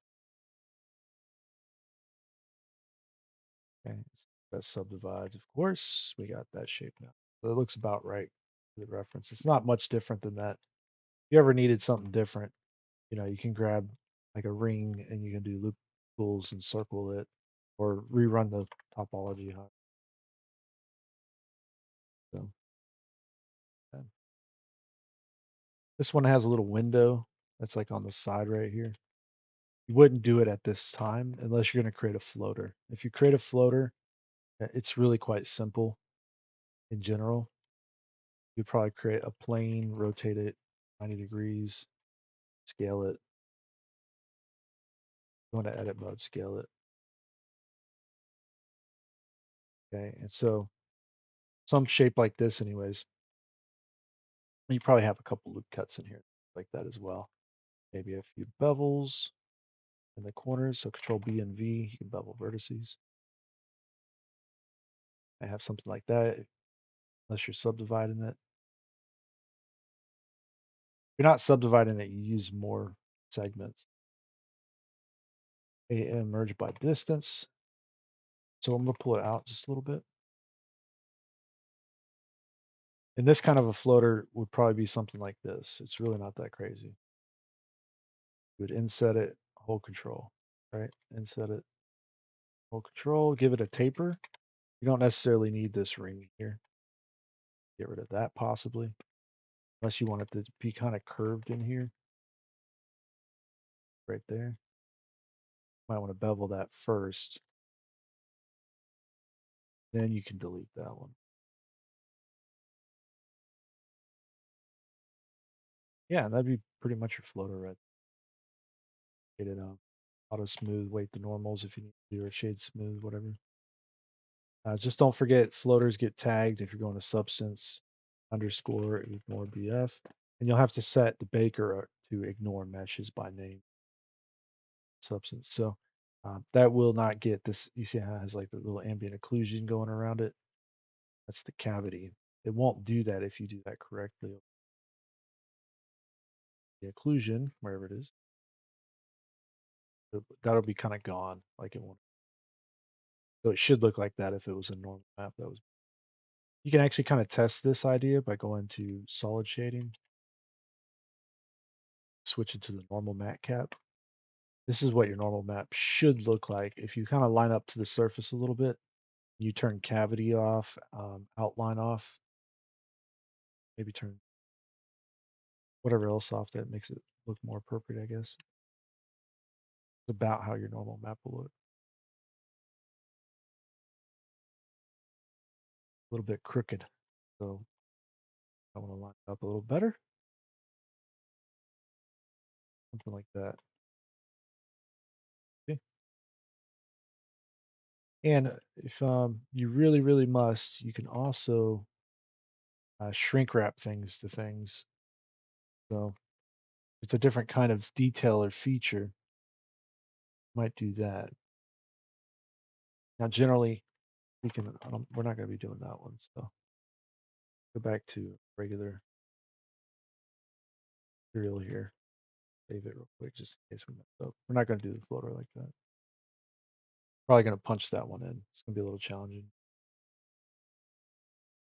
Okay, so that subdivides, of course. We got that shape now. So it looks about right for the reference. It's not much different than that. If you ever needed something different, you can grab like a ring and you can do loop tools and circle it or rerun the topology. So, yeah. This one has a little window that's like on the side right here. You wouldn't do it at this time unless you're going to create a floater. If you create a floater, it's really quite simple in general. You'd probably create a plane, rotate it 90 degrees, scale it. Go into edit mode, scale it. Okay. And so some shape like this, anyways, you probably have a couple loop cuts in here like that as well. Maybe a few bevels in the corners. So control B and V, you can bevel vertices. I have something like that, unless you're subdividing it. If you're not subdividing it, you use more segments. AM merge by distance. So I'm going to pull it out just a little bit. And this kind of a floater would probably be something like this. It's really not that crazy. You would inset it, hold control, right? Inset it, hold control, give it a taper. You don't necessarily need this ring here. Get rid of that possibly, unless you want it to be kind of curved in here, right there. Might want to bevel that first. Then you can delete that one. Yeah, that'd be pretty much your floater right. Get it auto smooth, weight the normals if you need to do or shade smooth, whatever. Just don't forget floaters get tagged if you're going to substance underscore ignore BF. And you'll have to set the baker to ignore meshes by name substance. So that will not get this. You see how it has like the little ambient occlusion going around it? That's the cavity. It won't do that if you do that correctly. The occlusion, wherever it is, that'll be kind of gone. Like it won't. So it should look like that if it was a normal map. That was. You can actually kind of test this idea by going to solid shading, switch it to the normal matte cap. This is what your normal map should look like. If you kind of line up to the surface a little bit, you turn cavity off, outline off, maybe turn whatever else off that makes it look more appropriate, I guess. It's about how your normal map will look. A little bit crooked. So I want to line it up a little better. Something like that. Okay. And if you really, really must, you can also shrink wrap things to things. So it's a different kind of detail or feature. Might do that. Now, generally, we're not going to be doing that one. So go back to regular material here. Save it real quick just in case we mess up. We're not going to do the floater like that. Probably going to punch that one in. It's going to be a little challenging.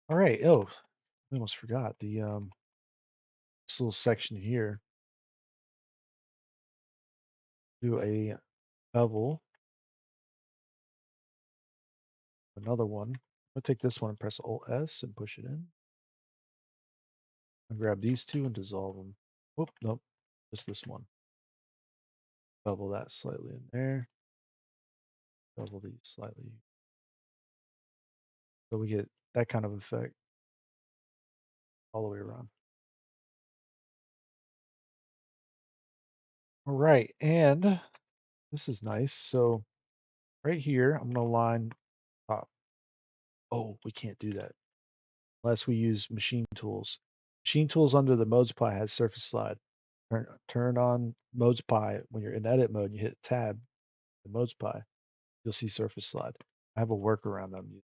All right. Oh, I almost forgot this little section here. Do a bevel. Another one. I'll take this one and press Alt S and push it in. And grab these two and dissolve them. Oh, nope. Just this one. Bevel that slightly in there. Bevel these slightly. So we get that kind of effect all the way around. All right. And this is nice. So right here, I'm going to line top. Oh, we can't do that unless we use machine tools. Machine tools under the modes pie has surface slide. Turn on modes pie when you're in edit mode. And you hit tab, the modes pie. You'll see surface slide. I have a workaround I'm using,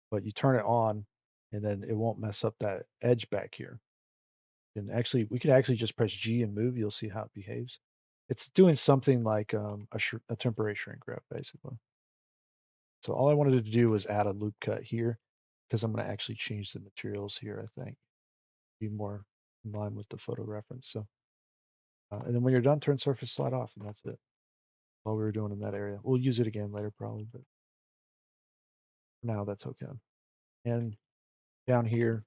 but you turn it on, and then it won't mess up that edge back here. And actually, we could actually just press G and move. You'll see how it behaves. It's doing something like a temporary shrink wrap, basically. So all I wanted to do was add a loop cut here because I'm going to actually change the materials here, I think. Be more in line with the photo reference. So, and then when you're done, turn surface slide off, and that's it. All we were doing in that area. We'll use it again later probably, but for now that's okay. And down here,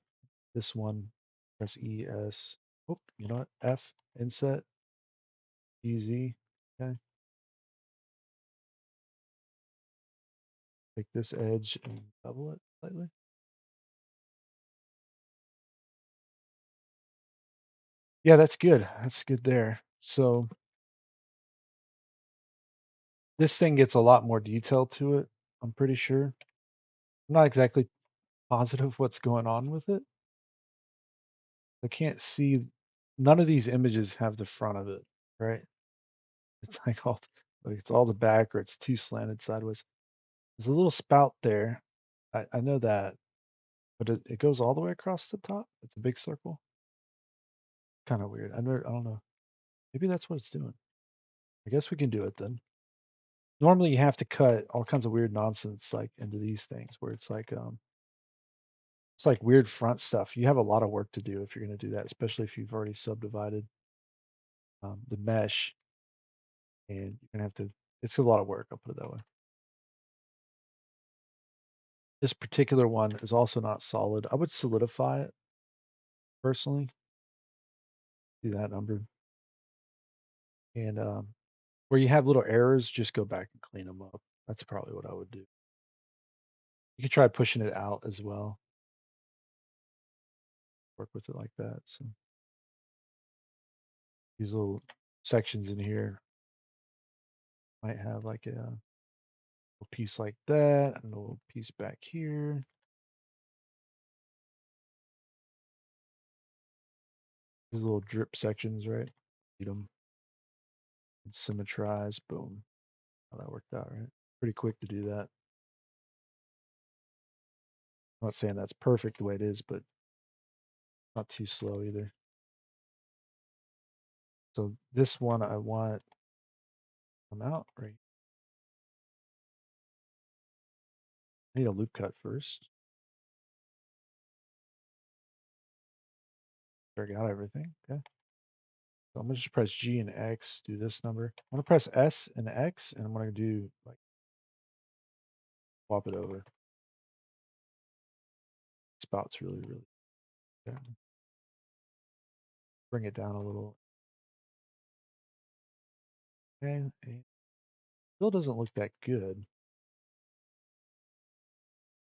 this one, press ES. Oh, you know what? F, inset, EZ. Okay. Take this edge and double it slightly. Yeah, that's good. That's good there. So this thing gets a lot more detail to it, I'm pretty sure. I'm not exactly positive what's going on with it. I can't see none of these images have the front of it, right? It's like it's all the back or it's too slanted sideways. There's a little spout there. I know that, but it goes all the way across the top. It's a big circle. Kind of weird. I don't know. Maybe that's what it's doing. I guess we can do it then. Normally you have to cut all kinds of weird nonsense like into these things where it's like weird front stuff. You have a lot of work to do if you're going to do that, especially if you've already subdivided the mesh, and you're going to have to. It's a lot of work. I'll put it that way. This particular one is also not solid. I would solidify it personally. Do that number, and where you have little errors, just go back and clean them up. That's probably what I would do. You can try pushing it out as well. Work with it like that. So these little sections in here might have like a little piece like that and a little piece back here. These little drip sections, right? Need them and symmetrize. Boom. How that worked out, right? Pretty quick to do that. I'm not saying that's perfect the way it is, but not too slow either. So this one I want come out right. I need a loop cut first. Figure out everything. Okay. So I'm gonna just press G and X, do this number. I'm gonna press S and X, and I'm gonna do like swap it over. Spout's really yeah. Bring it down a little. Okay. And still doesn't look that good.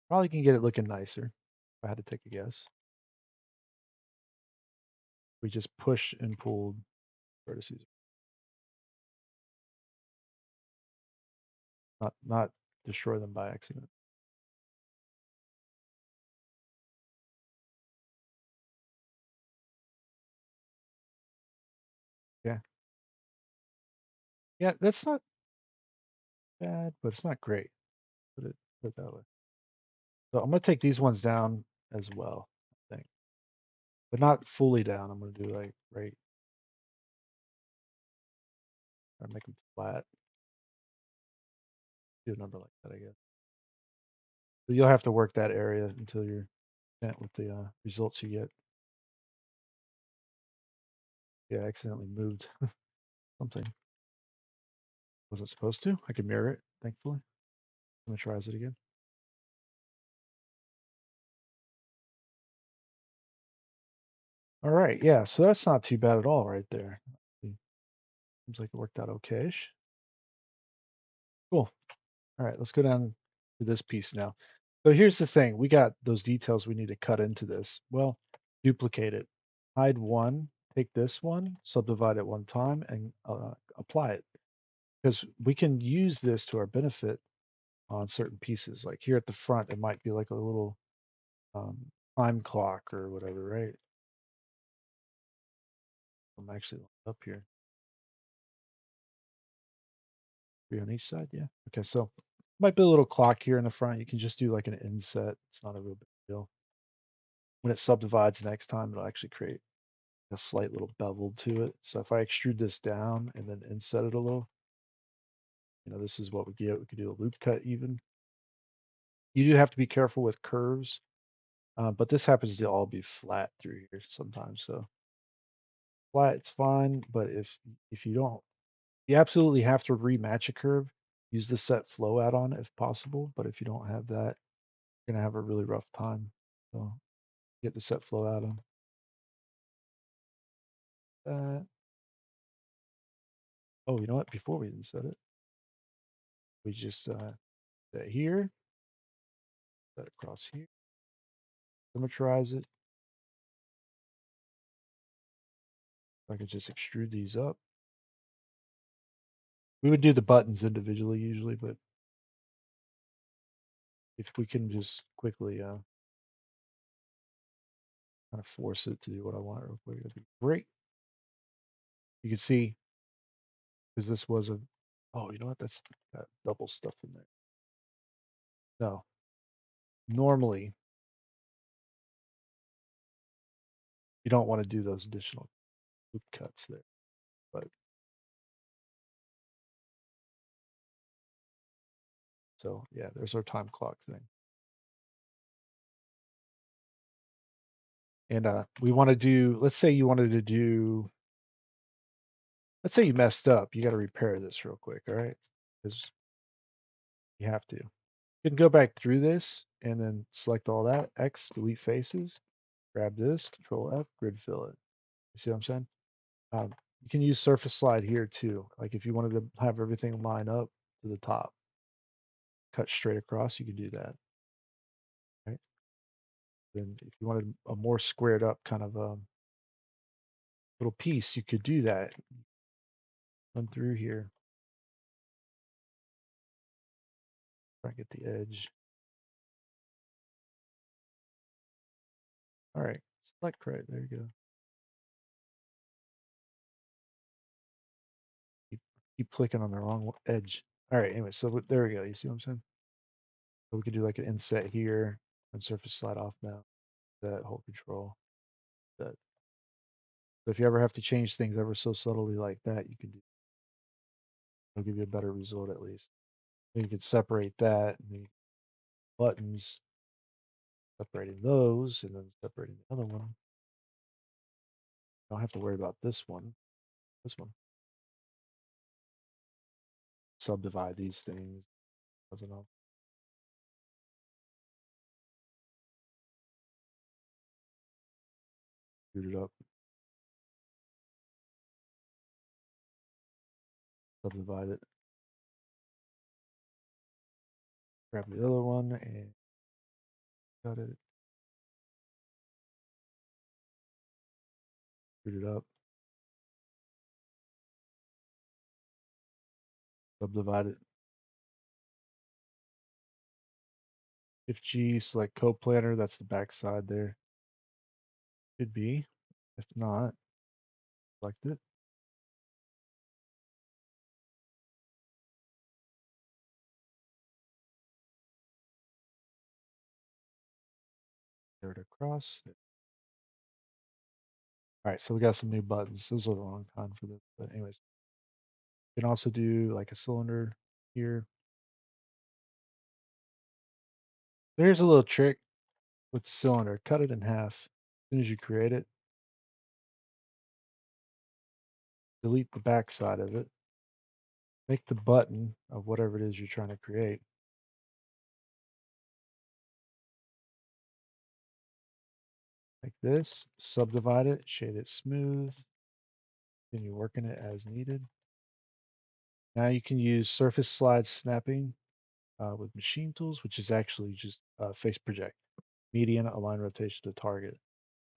Probably can get it looking nicer if I had to take a guess. We just push and pulled vertices, not destroy them by accident. Yeah. Yeah, that's not bad, but it's not great. Put it that way. So I'm gonna take these ones down as well, I think. But not fully down. I'm gonna do like right or make them flat. Do a number like that, I guess. So you'll have to work that area until you're content with the results you get. Yeah, I accidentally moved something. Wasn't supposed to. I could mirror it, thankfully. I'm gonna try it again. All right, yeah, so that's not too bad at all right there. Seems like it worked out okay-ish. Cool. All right, let's go down to this piece now. So here's the thing. We got those details we need to cut into this. Well, duplicate it. Hide one, take this one, subdivide it one time, and apply it. Because we can use this to our benefit on certain pieces. Like here at the front, it might be like a little um, time clock or whatever, right? I'm actually up here. Three on each side, yeah. Okay, so might be a little clock here in the front. You can just do like an inset. It's not a real big deal. When it subdivides next time, it'll actually create a slight little bevel to it. So if I extrude this down and then inset it a little, this is what we get. We could do a loop cut even. You do have to be careful with curves, but this happens to all be flat through here sometimes. So flat, it's fine. But if you don't, you absolutely have to rematch a curve. Use the set flow add-on if possible. But if you don't have that, you're gonna have a really rough time. So get the set flow add-on. Oh, you know what? Before we even set it, we just set here, set across here, symmetrize it. I could just extrude these up. We would do the buttons individually usually, but if we can just quickly kind of force it to do what I want real quick, that'd be great. You can see because this was a oh, you know what? That's got double stuff in there. No, normally you don't want to do those additional loop cuts there, but so yeah, there's our time clock thing. And we want to do, let's say you wanted to do, let's say you messed up. You got to repair this real quick, all right? Because you have to. You can go back through this and then select all that, X, delete faces, grab this, Control F, grid fill it. You see what I'm saying? You can use surface slide here too. Like if you wanted to have everything line up to the top, cut straight across, you could do that, right? Then if you wanted a more squared up kind of little piece, you could do that. Run through here, try and get the edge. All right, select right, there you go. Keep, keep clicking on the wrong edge. All right, anyway, so there we go. You see what I'm saying? So we could do like an inset here and surface slide off now. That hold control. That. So if you ever have to change things ever so subtly like that, you can do. It'll give you a better result at least. Then you can separate that and the buttons, separating those, and then separating the other one. Don't have to worry about this one. This one. Subdivide these things. Doesn't know. Boot it up. Subdivide it. Grab the other one and cut it. Boot it up. Subdivide it. If G, select code planner, that's the back side there. Could be. If not, select it. Tear it across. All right, so we got some new buttons. This is the wrong kind for this, but anyways, you can also do like a cylinder here. There's a little trick with the cylinder. Cut it in half. As soon as you create it, delete the back side of it. Make the button of whatever it is you're trying to create. Like this, subdivide it, shade it smooth, continue working it as needed. Now you can use surface slide snapping with machine tools, which is actually just face project, median, align rotation to target.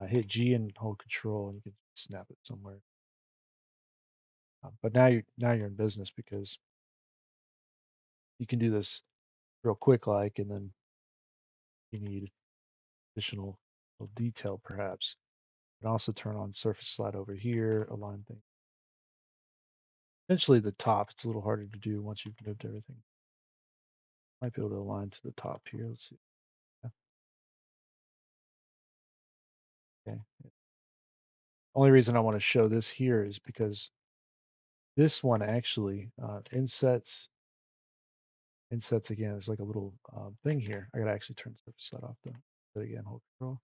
Hit G and hold control and you can snap it somewhere. But now you're in business because you can do this real quick like, and then you need additional detail perhaps. You can also turn on surface slide over here, align things. Eventually the top, it's a little harder to do once you've moved everything. Might be able to align to the top here. Let's see. Yeah. Okay. Only reason I want to show this here is because this one actually insets Insets again, there's like a little thing here. I gotta actually turn the surface set off though. Do it again, hold control.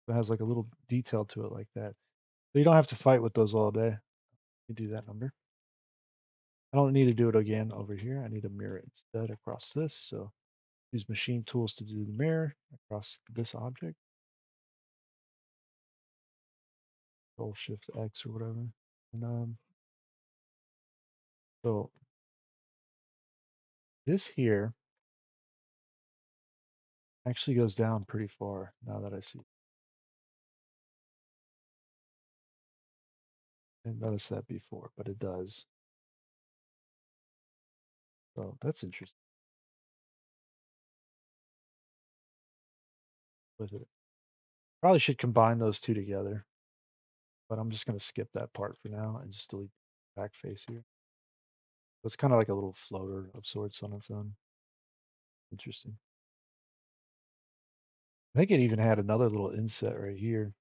It has like a little detail to it like that. So you don't have to fight with those all day. You do that number. I don't need to do it again over here. I need to mirror it instead across this. So use machine tools to do the mirror across this object. Control Shift X or whatever. And so this here actually goes down pretty far now that I see. I didn't notice that before, but it does. So that's interesting with it. Probably should combine those two together, but I'm just going to skip that part for now and just delete the back face here. So it's kind of like a little floater of sorts on its own. Interesting. I think it even had another little inset right here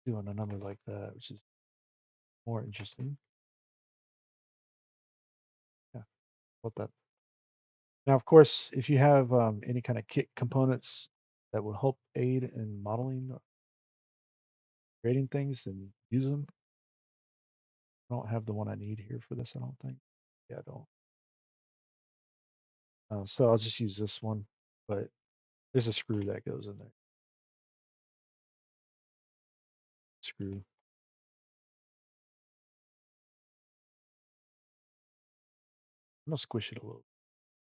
doing a number like that, which is more interesting. Yeah, about that. Now, of course, if you have any kind of kit components that will help aid in modeling, or creating things, and use them. I don't have the one I need here for this, I don't think. Yeah, I don't. So I'll just use this one, but there's a screw that goes in there. Screw. I'm gonna squish it a little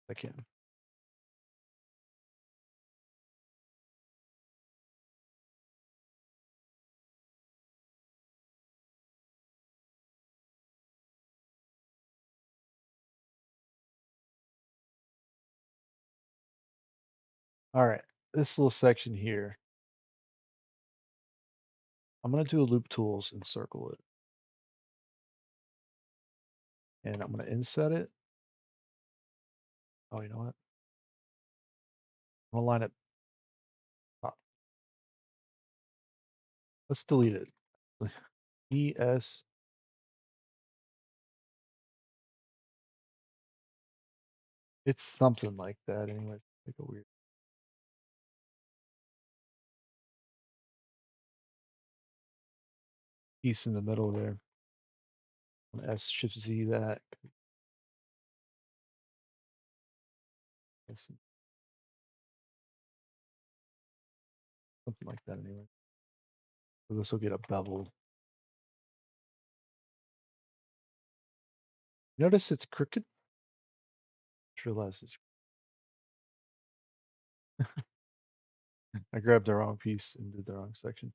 if I can. All right, this little section here, I'm gonna do a loop tools and circle it. And I'm gonna inset it. Oh, you know what? I'm gonna line it up. Let's delete it. ES. It's something like that anyway. Like a weird piece in the middle there. S Shift Z that. Something like that anyway. So this will get a bevel. Notice it's crooked. Just realize it's I grabbed the wrong piece and did the wrong section.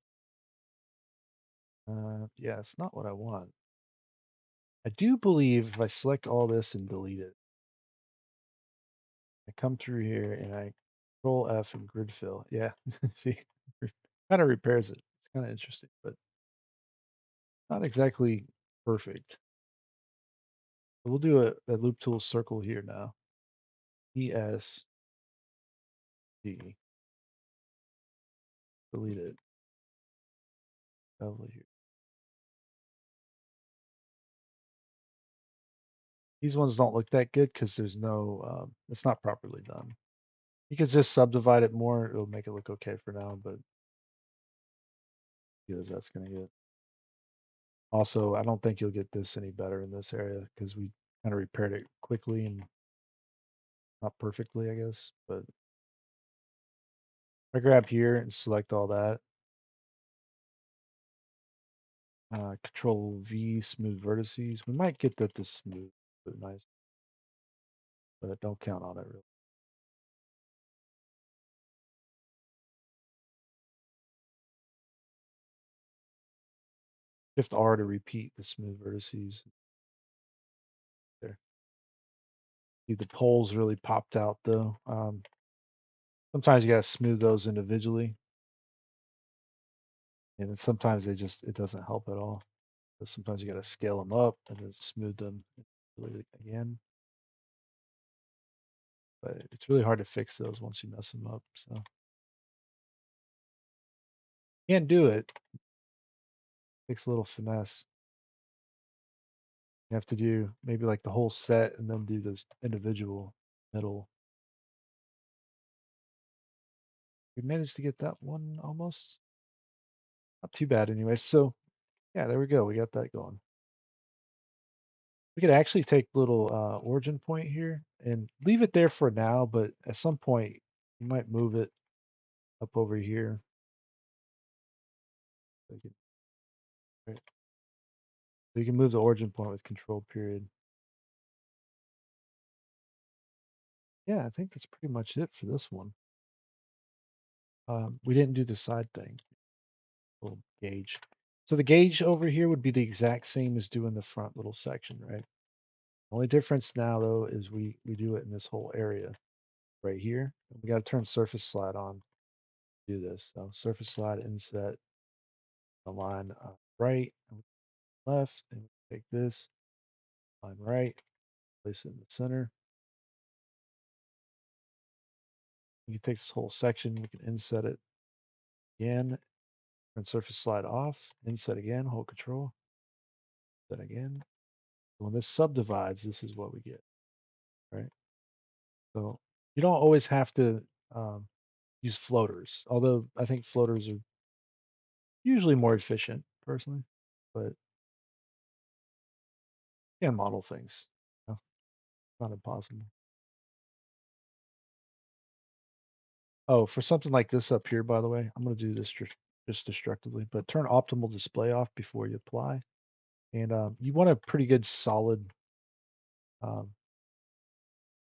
Yeah, it's not what I want. I do believe if I select all this and delete it, I come through here and I Control F and grid fill. Yeah, see, kind of repairs it. It's kind of interesting, but not exactly perfect. We'll do a loop tool circle here now. ES D. Delete it. Bevel here. These ones don't look that good because there's no, it's not properly done. You could just subdivide it more. It'll make it look okay for now, but because that's going to get. Also, I don't think you'll get this any better in this area because we kind of repaired it quickly and not perfectly, I guess. But I grab here and select all that. Control V, smooth vertices. We might get that to smooth, but nice. But don't count on it really. Shift R to repeat the smooth vertices. There. See the poles really popped out though. Sometimes you gotta smooth those individually, and then sometimes it doesn't help at all. But sometimes you gotta scale them up and then smooth them again. But it's really hard to fix those once you mess them up. So can't do it. Takes a little finesse. You have to do maybe like the whole set and then do this individual middle. We managed to get that one almost. Not too bad anyway. So yeah, there we go. We got that going. We could actually take little origin point here and leave it there for now, but at some point you might move it up over here. So you can, right. So you can move the origin point with control period. Yeah, I think that's pretty much it for this one. We didn't do the side thing, little gauge. So the gauge over here would be the exact same as doing the front little section, right? Only difference now though is we do it in this whole area right here. We got to turn surface slide on to do this. So surface slide inset the line right and left, and take this line right, place it in the center. We can take this whole section, we can inset it again, turn surface slide off, inset again, hold control, then again. When this subdivides, this is what we get, right? So you don't always have to um, use floaters, although I think floaters are usually more efficient personally, but you can model things. You know, not impossible. Oh, for something like this up here, by the way, I'm going to do this just destructively, but turn optimal display off before you apply. And you want a pretty good solid, um,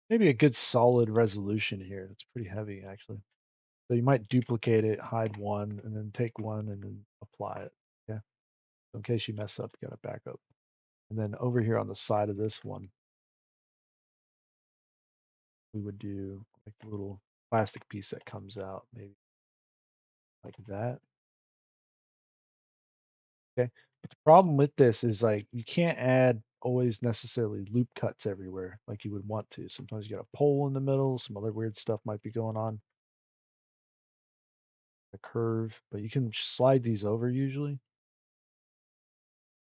maybe a good solid resolution here. It's pretty heavy actually. So you might duplicate it, hide one, and then take one and then apply it. Yeah. So in case you mess up, you got to back up. And then over here on the side of this one, we would do like the little plastic piece that comes out, maybe like that. Okay. But the problem with this is like you can't add always necessarily loop cuts everywhere like you would want to. Sometimes you got a pole in the middle, some other weird stuff might be going on, a curve, but you can slide these over usually.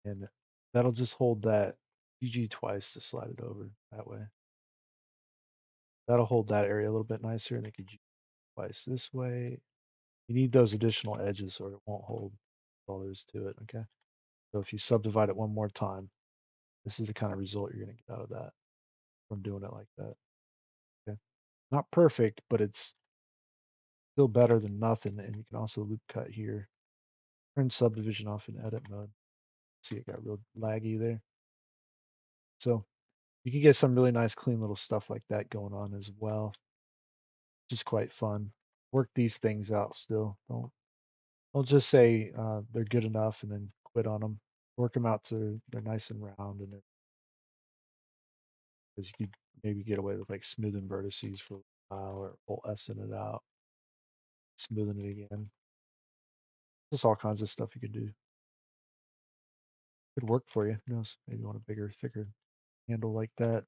And that'll just hold that PG twice to slide it over that way. That'll hold that area a little bit nicer and it could G twice this way. You need those additional edges or it won't hold all there is to it. Okay. So if you subdivide it one more time, this is the kind of result you're going to get out of that from doing it like that. Okay. Not perfect, but it's still better than nothing. And you can also loop cut here. Turn subdivision off in edit mode. See, it got real laggy there. So you can get some really nice, clean little stuff like that going on as well. Just quite fun. Work these things out still. Don't just say they're good enough and then quit on them. Work them out to they're nice and round, and because you could maybe get away with like smoothing vertices for a while or alt S-ing it out, smoothing it again. Just all kinds of stuff you could do. Could work for you. Who knows? Maybe you want a bigger, thicker handle like that.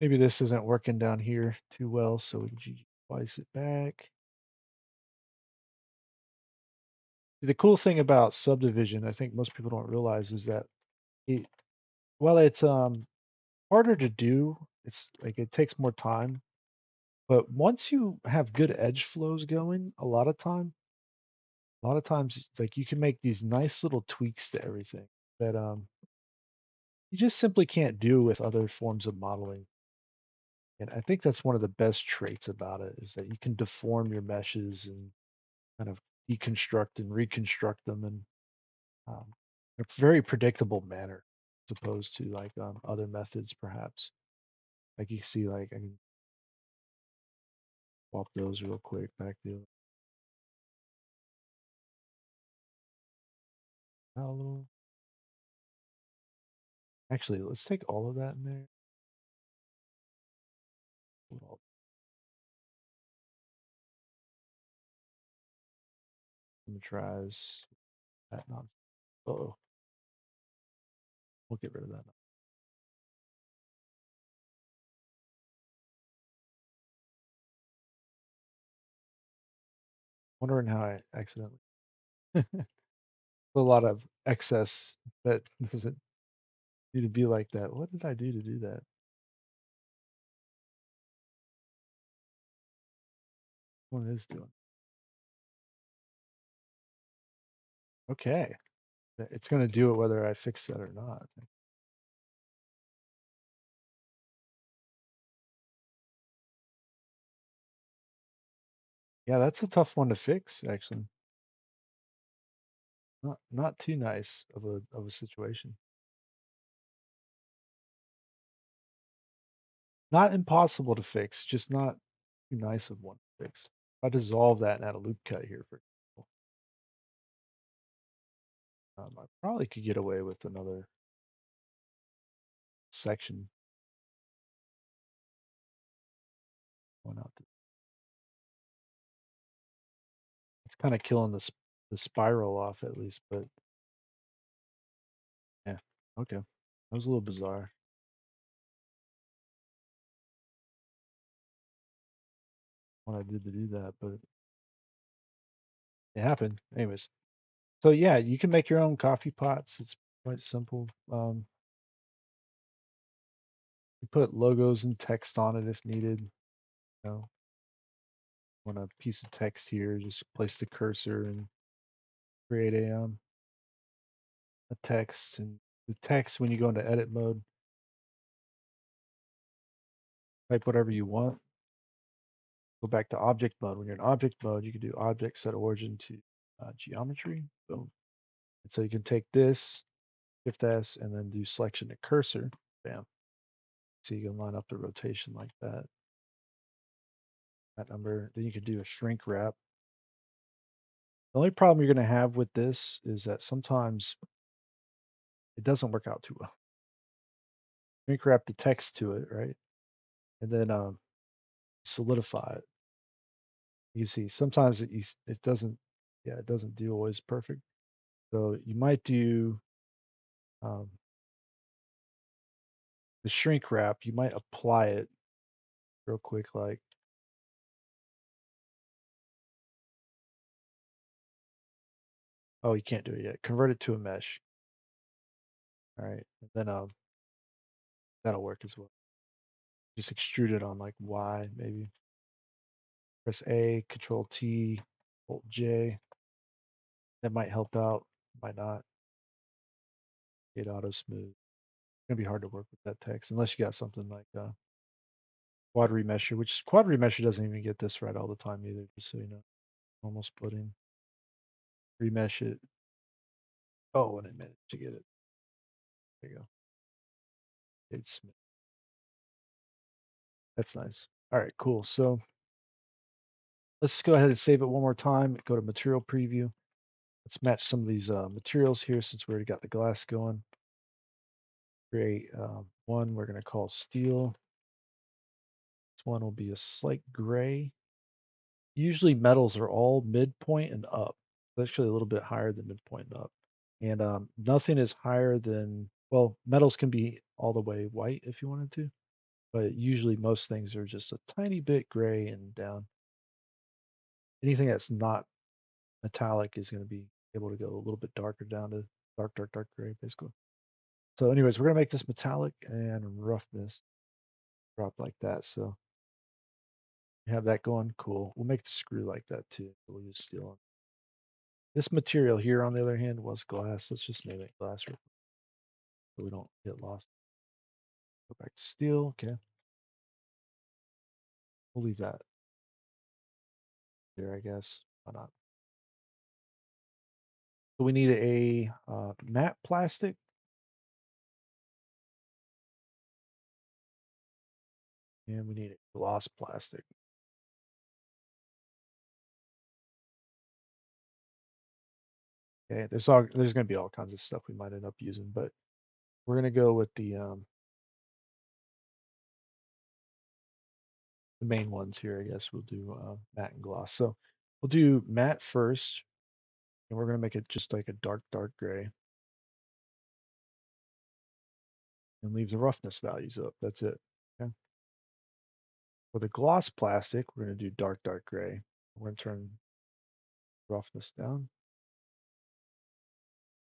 Maybe this isn't working down here too well, so we can slice it back. The cool thing about subdivision, I think most people don't realize, is that it, while it's harder to do, it's like it takes more time. But once you have good edge flows going, a lot of times it's like you can make these nice little tweaks to everything that you just simply can't do with other forms of modeling. And I think that's one of the best traits about it is that you can deform your meshes and kind of deconstruct and reconstruct them in a very predictable manner, as opposed to like other methods, perhaps. Like you see, like I can swap those real quick back to a little. Actually, let's take all of that in there. Well, tries that nonsense. Oh, we'll get rid of that. Wondering how I accidentally a lot of excess that doesn't need to be like that. What did I do to do that? What is doing? Okay. It's going to do it whether I fix that or not. Yeah, that's a tough one to fix, actually. Not too nice of a situation. Not impossible to fix, just not too nice of one to fix. If I dissolve that and add a loop cut here, for example, I probably could get away with another section going out. It's kind of killing the spiral off at least, but yeah, okay. That was a little bizarre what I did to do that, but it happened. Anyways, so yeah, you can make your own coffee pots. It's quite simple. You put logos and text on it if needed. You know, want a piece of text here, just place the cursor and create a text. And the text, when you go into edit mode, type whatever you want. Go back to object mode. When you're in object mode, you can do object set origin to geometry. Boom. And so you can take this, Shift S, and then do selection to cursor. Bam. So you can line up the rotation like that. That number. Then you can do a shrink wrap. The only problem you're going to have with this is that sometimes it doesn't work out too well. Shrink wrap the text to it, right? And then solidify it. You see, sometimes it doesn't, yeah, it doesn't do always perfect. So you might do um, the shrink wrap. You might apply it real quick, like oh, you can't do it yet. Convert it to a mesh. All right, and then that'll work as well. Just extrude it on like Y maybe. Press A, Control T, Alt J. That might help out. Might not. Hit auto smooth. It's gonna be hard to work with that text unless you got something like quad remesher, which quad remesher doesn't even get this right all the time either. Just so you know, almost splitting. Remesh it. Oh, and it managed to get it. There you go. It's that's nice. All right, cool. So let's go ahead and save it one more time. Go to material preview. Let's match some of these materials here since we already got the glass going. Create one we're going to call steel. This one will be a slight gray. Usually metals are all midpoint and up. It's actually a little bit higher than midpoint and up. And nothing is higher than, well, metals can be all the way white if you wanted to, but usually most things are just a tiny bit gray and down. Anything that's not metallic is going to be able to go a little bit darker down to dark gray, basically. So, anyways, we're going to make this metallic and roughness drop like that. So, you have that going. Cool. We'll make the screw like that too. We'll use steel on this material here. On the other hand, was glass. Let's just name it glass so we don't get lost. Go back to steel. Okay. We'll leave that there, I guess. Why not? So, we need a matte plastic. And we need a gloss plastic. Okay, there's going to be all kinds of stuff we might end up using, but we're going to go with the main ones here. I guess we'll do matte and gloss. So we'll do matte first, and we're going to make it just like a dark gray, and leave the roughness values up. That's it. Okay. For the gloss plastic, we're going to do dark gray. We're going to turn roughness down.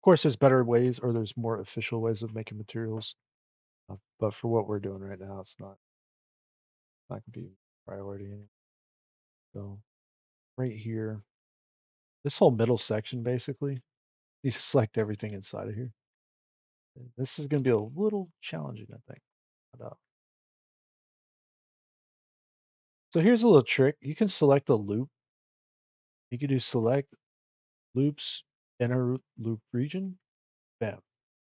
course, there's better ways or there's more official ways of making materials. But for what we're doing right now, it's not gonna be a priority. So right here, this whole middle section basically, you just select everything inside of here. And this is gonna be a little challenging, I think. But, so here's a little trick. You can select a loop. You can do select loops inner loop region. Bam.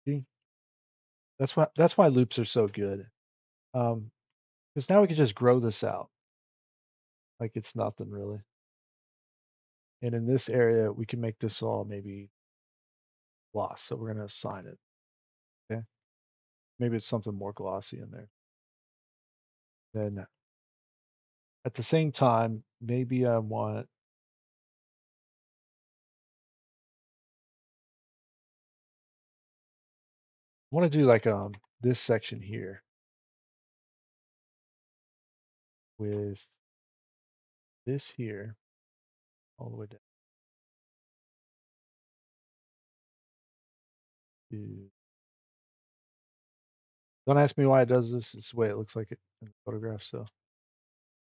See? That's why loops are so good. Because now we can just grow this out like it's nothing really. And in this area, we can make this all maybe gloss. So we're gonna assign it. Okay. Maybe it's something more glossy in there. Then at the same time, maybe I want to do like this section here with this here all the way down to. Don't ask me why it does this. It's the way it looks like it in the photograph. So,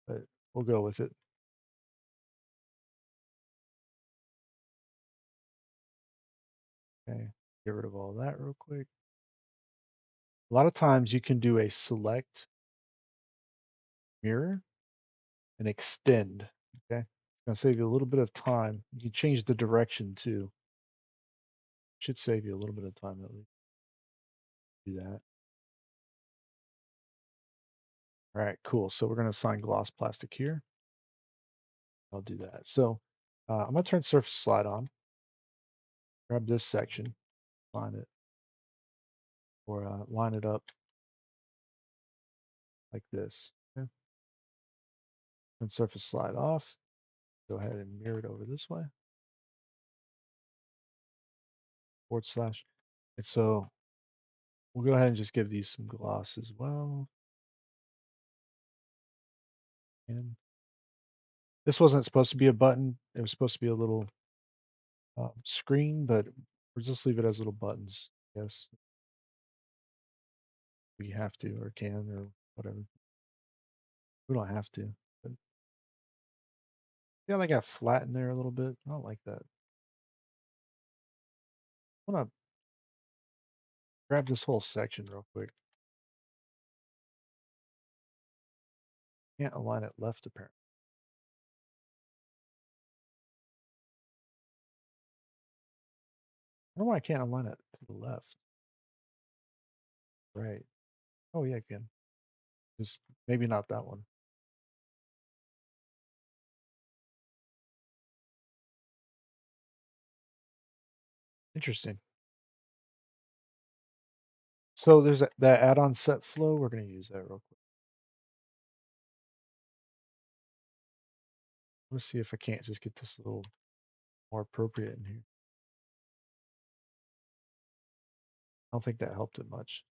but we'll go with it. Okay. Get rid of all that real quick. A lot of times you can do a select mirror and extend. Okay. It's going to save you a little bit of time. You can change the direction too. Should save you a little bit of time at least. Do that. All right, cool. So we're going to assign gloss plastic here. I'll do that. So I'm going to turn surface slide on. Grab this section, line it, or line it up like this. Okay. Turn surface slide off. Go ahead and mirror it over this way. Forward slash. And so we'll go ahead and just give these some gloss as well. And this wasn't supposed to be a button. It was supposed to be a little screen, but we'll just leave it as little buttons. Yes, we have to or can or whatever. We don't have to. But yeah, they got flat in there a little bit. I don't like that. I want to grab this whole section real quick. Can't align it left apparently. I don't know why I can't align it to the left. Right. Oh yeah, I can. Just maybe not that one. Interesting. So there's that add-on set flow. We're going to use that real quick. Let's see if I can't just get this a little more appropriate in here. I don't think that helped it much.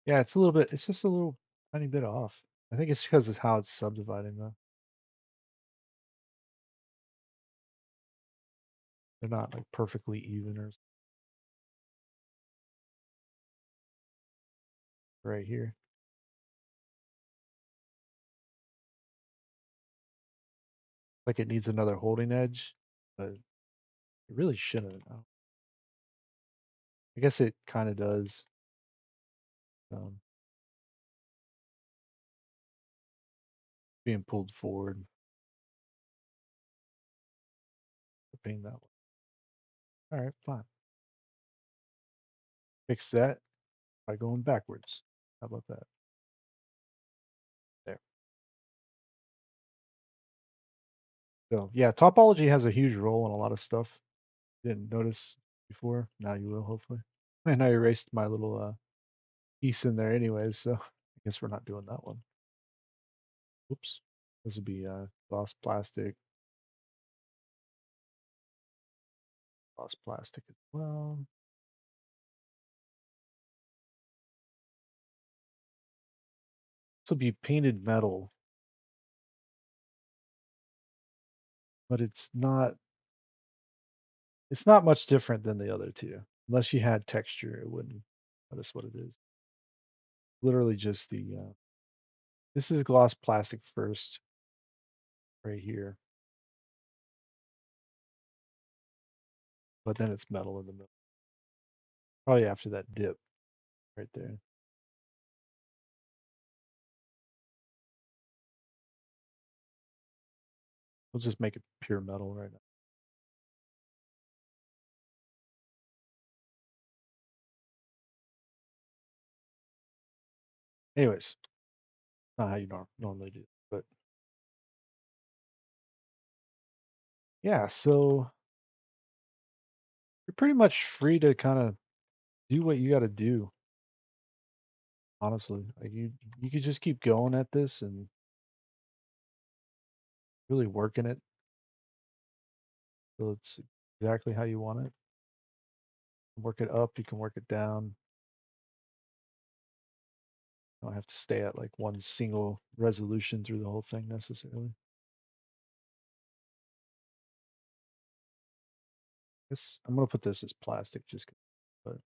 Yeah, it's a little bit, it's just a little tiny bit off. I think it's because of how it's subdividing though. They're not like perfectly even or right here. Like it needs another holding edge, but it really shouldn't. I guess it kind of does. Um, being pulled forward, being that way. All right, fine. Fix that by going backwards. How about that? There. So yeah, topology has a huge role in a lot of stuff. Didn't notice before. Now you will, hopefully. And I erased my little piece in there anyways, so I guess we're not doing that one. Oops. This would be gloss plastic. Gloss plastic as well. This will be painted metal. but it's not much different than the other two. Unless you had texture, it wouldn't notice what it is. Literally just this is gloss plastic first, right here, but then it's metal in the middle. Probably after that dip right there. We'll just make it pure metal right now. Anyways, not how you normally do, but yeah. So you're pretty much free to kind of do what you got to do. Honestly, like you could just keep going at this and really working it so it's exactly how you want it. Work it up, you can work it down. You don't have to stay at like one single resolution through the whole thing necessarily. This I'm gonna put this as plastic just 'cause, but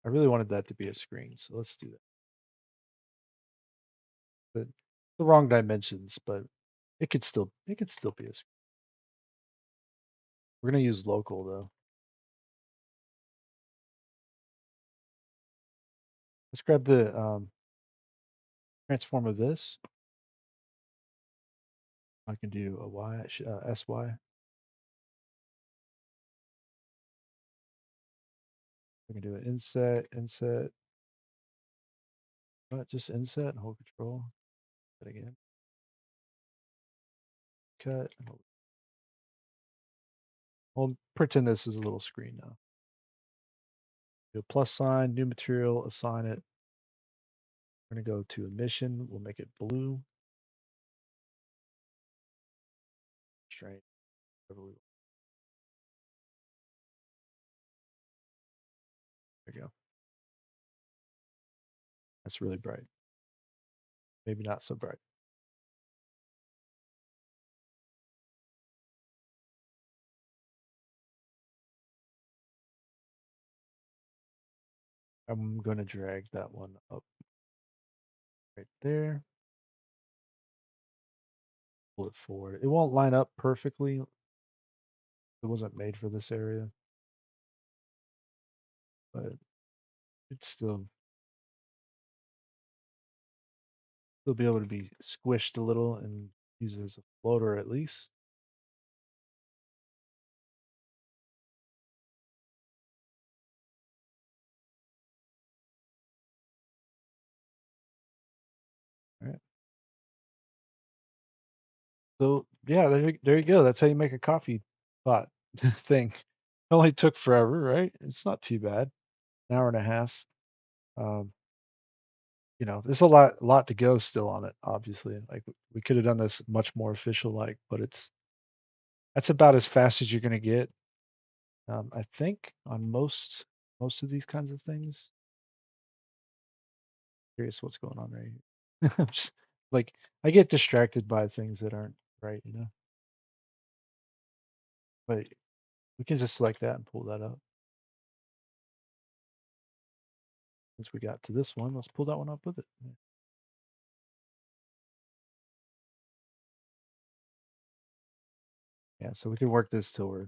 I really wanted that to be a screen, so let's do that. But the wrong dimensions, but it could still be a screen. We're gonna use local though. Let's grab the transform of this. I can do a SY. We can do an inset, just inset and hold control. That again. Cut. And hold. We'll pretend this is a little screen now. Do a plus sign, new material, assign it. We're gonna go to emission. We'll make it blue. Straight. There we go. That's really bright. Maybe not so bright. I'm gonna drag that one up right there. Pull it forward. It won't line up perfectly. It wasn't made for this area, but it's still be able to be squished a little and use it as a floater at least. All right. So yeah, there you go. That's how you make a coffee pot thing. It only took forever, right? It's not too bad. An hour and a half. Um, there's a lot to go still on it, obviously. Like we could have done this much more official like, but that's about as fast as you're gonna get. I think on most of these kinds of things. Curious what's going on right here. I'm just like I get distracted by things that aren't right. But we can just select that and pull that up. Since we got to this one, let's pull that one up with it. Yeah, so we can work this till we're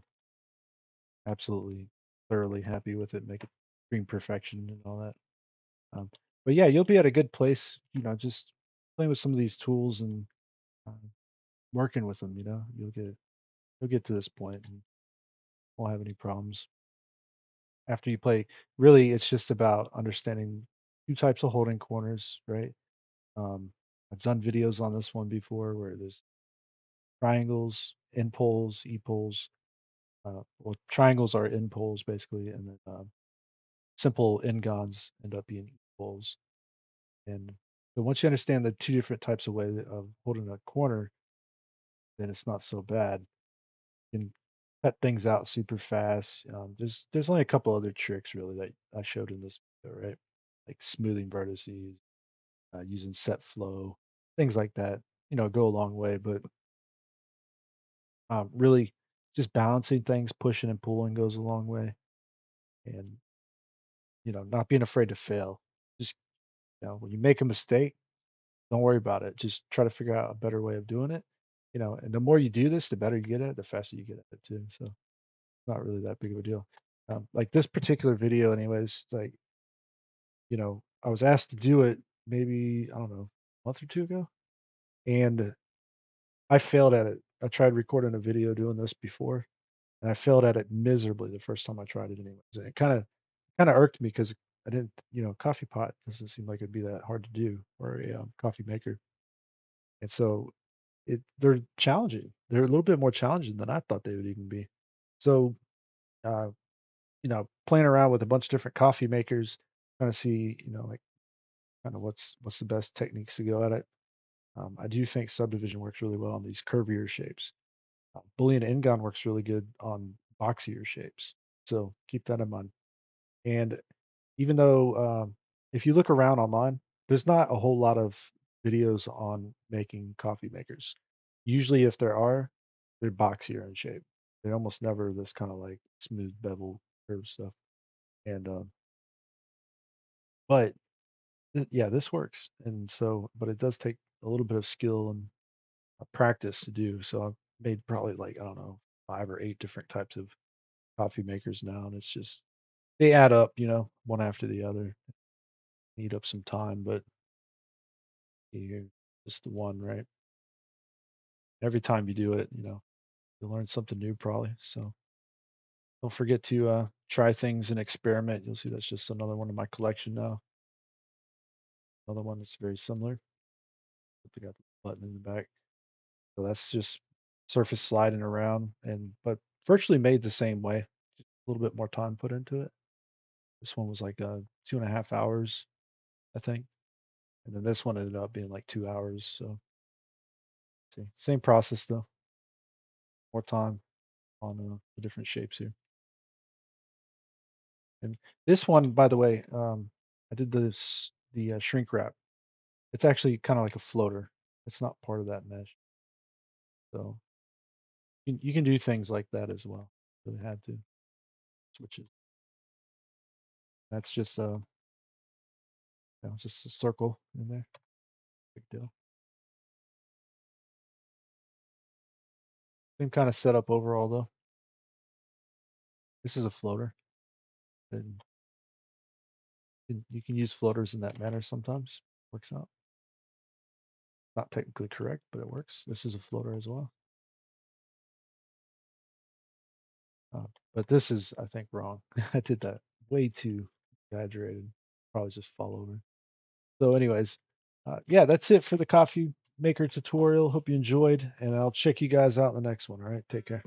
absolutely thoroughly happy with it, make it screen perfection and all that. Um, but yeah, you'll be at a good place, just playing with some of these tools and um, working with them. You'll get to this point and won't have any problems. After you play, really, it's just about understanding two types of holding corners, right? Um, I've done videos on this one before where there's triangles, end poles, e poles. Well, triangles are end poles basically, and then simple n-gons end up being e poles. And so once you understand the two different types of way of holding a corner, then it's not so bad. You can cut things out super fast. There's only a couple other tricks really that I showed in this video, right? Like smoothing vertices, using set flow, things like that. go a long way. But really, just balancing things, pushing and pulling goes a long way, and not being afraid to fail. Just when you make a mistake, don't worry about it. Just try to figure out a better way of doing it. And the more you do this, the better you get at it, the faster you get at it too. So it's not really that big of a deal. Like this particular video, anyways, like I was asked to do it maybe I don't know a month or two ago, and I failed at it. I tried recording a video doing this before, and I failed at it miserably the first time I tried it anyways. And it kinda irked me because I didn't coffee pot doesn't seem like it'd be that hard to do or a, coffee maker. And so they're challenging. They're a little bit more challenging than I thought they would even be. So, uh, playing around with a bunch of different coffee makers, trying to see, like, kinda what's the best techniques to go at it. I do think subdivision works really well on these curvier shapes. Boolean Ngon works really good on boxier shapes. So keep that in mind. And even though if you look around online, there's not a whole lot of videos on making coffee makers. Usually, if there are, they're boxier in shape. They're almost never this kind of like smooth bevel curve stuff. And but yeah, this works. And so, but it does take a little bit of skill and practice to do. So I've made probably like I don't know 5 or 8 different types of coffee makers now, and it's just they add up, one after the other. Eat up some time, but you just the one, right? Every time you do it, you learn something new probably. So don't forget to try things and experiment. You'll see that's just another one in my collection now. Another one that's very similar. They got the button in the back. So that's just surface sliding around and but virtually made the same way. Just a little bit more time put into it. This one was like 2.5 hours, I think. And then this one ended up being like 2 hours. So see, same process though. More time on the different shapes here. And this one, by the way, I did the shrink wrap. It's actually kind of like a floater. It's not part of that mesh. So you can do things like that as well. Really had to switch it. That's just just a circle in there. Big deal. Same kind of setup overall though. This is a floater. And you can use floaters in that manner sometimes. Works out. Not technically correct, but it works. This is a floater as well. But this is, I think, wrong. I did that way too exaggerated. Probably just fall over. So, anyways, yeah, that's it for the coffee maker tutorial. Hope you enjoyed, and I'll check you guys out in the next one. All right, take care.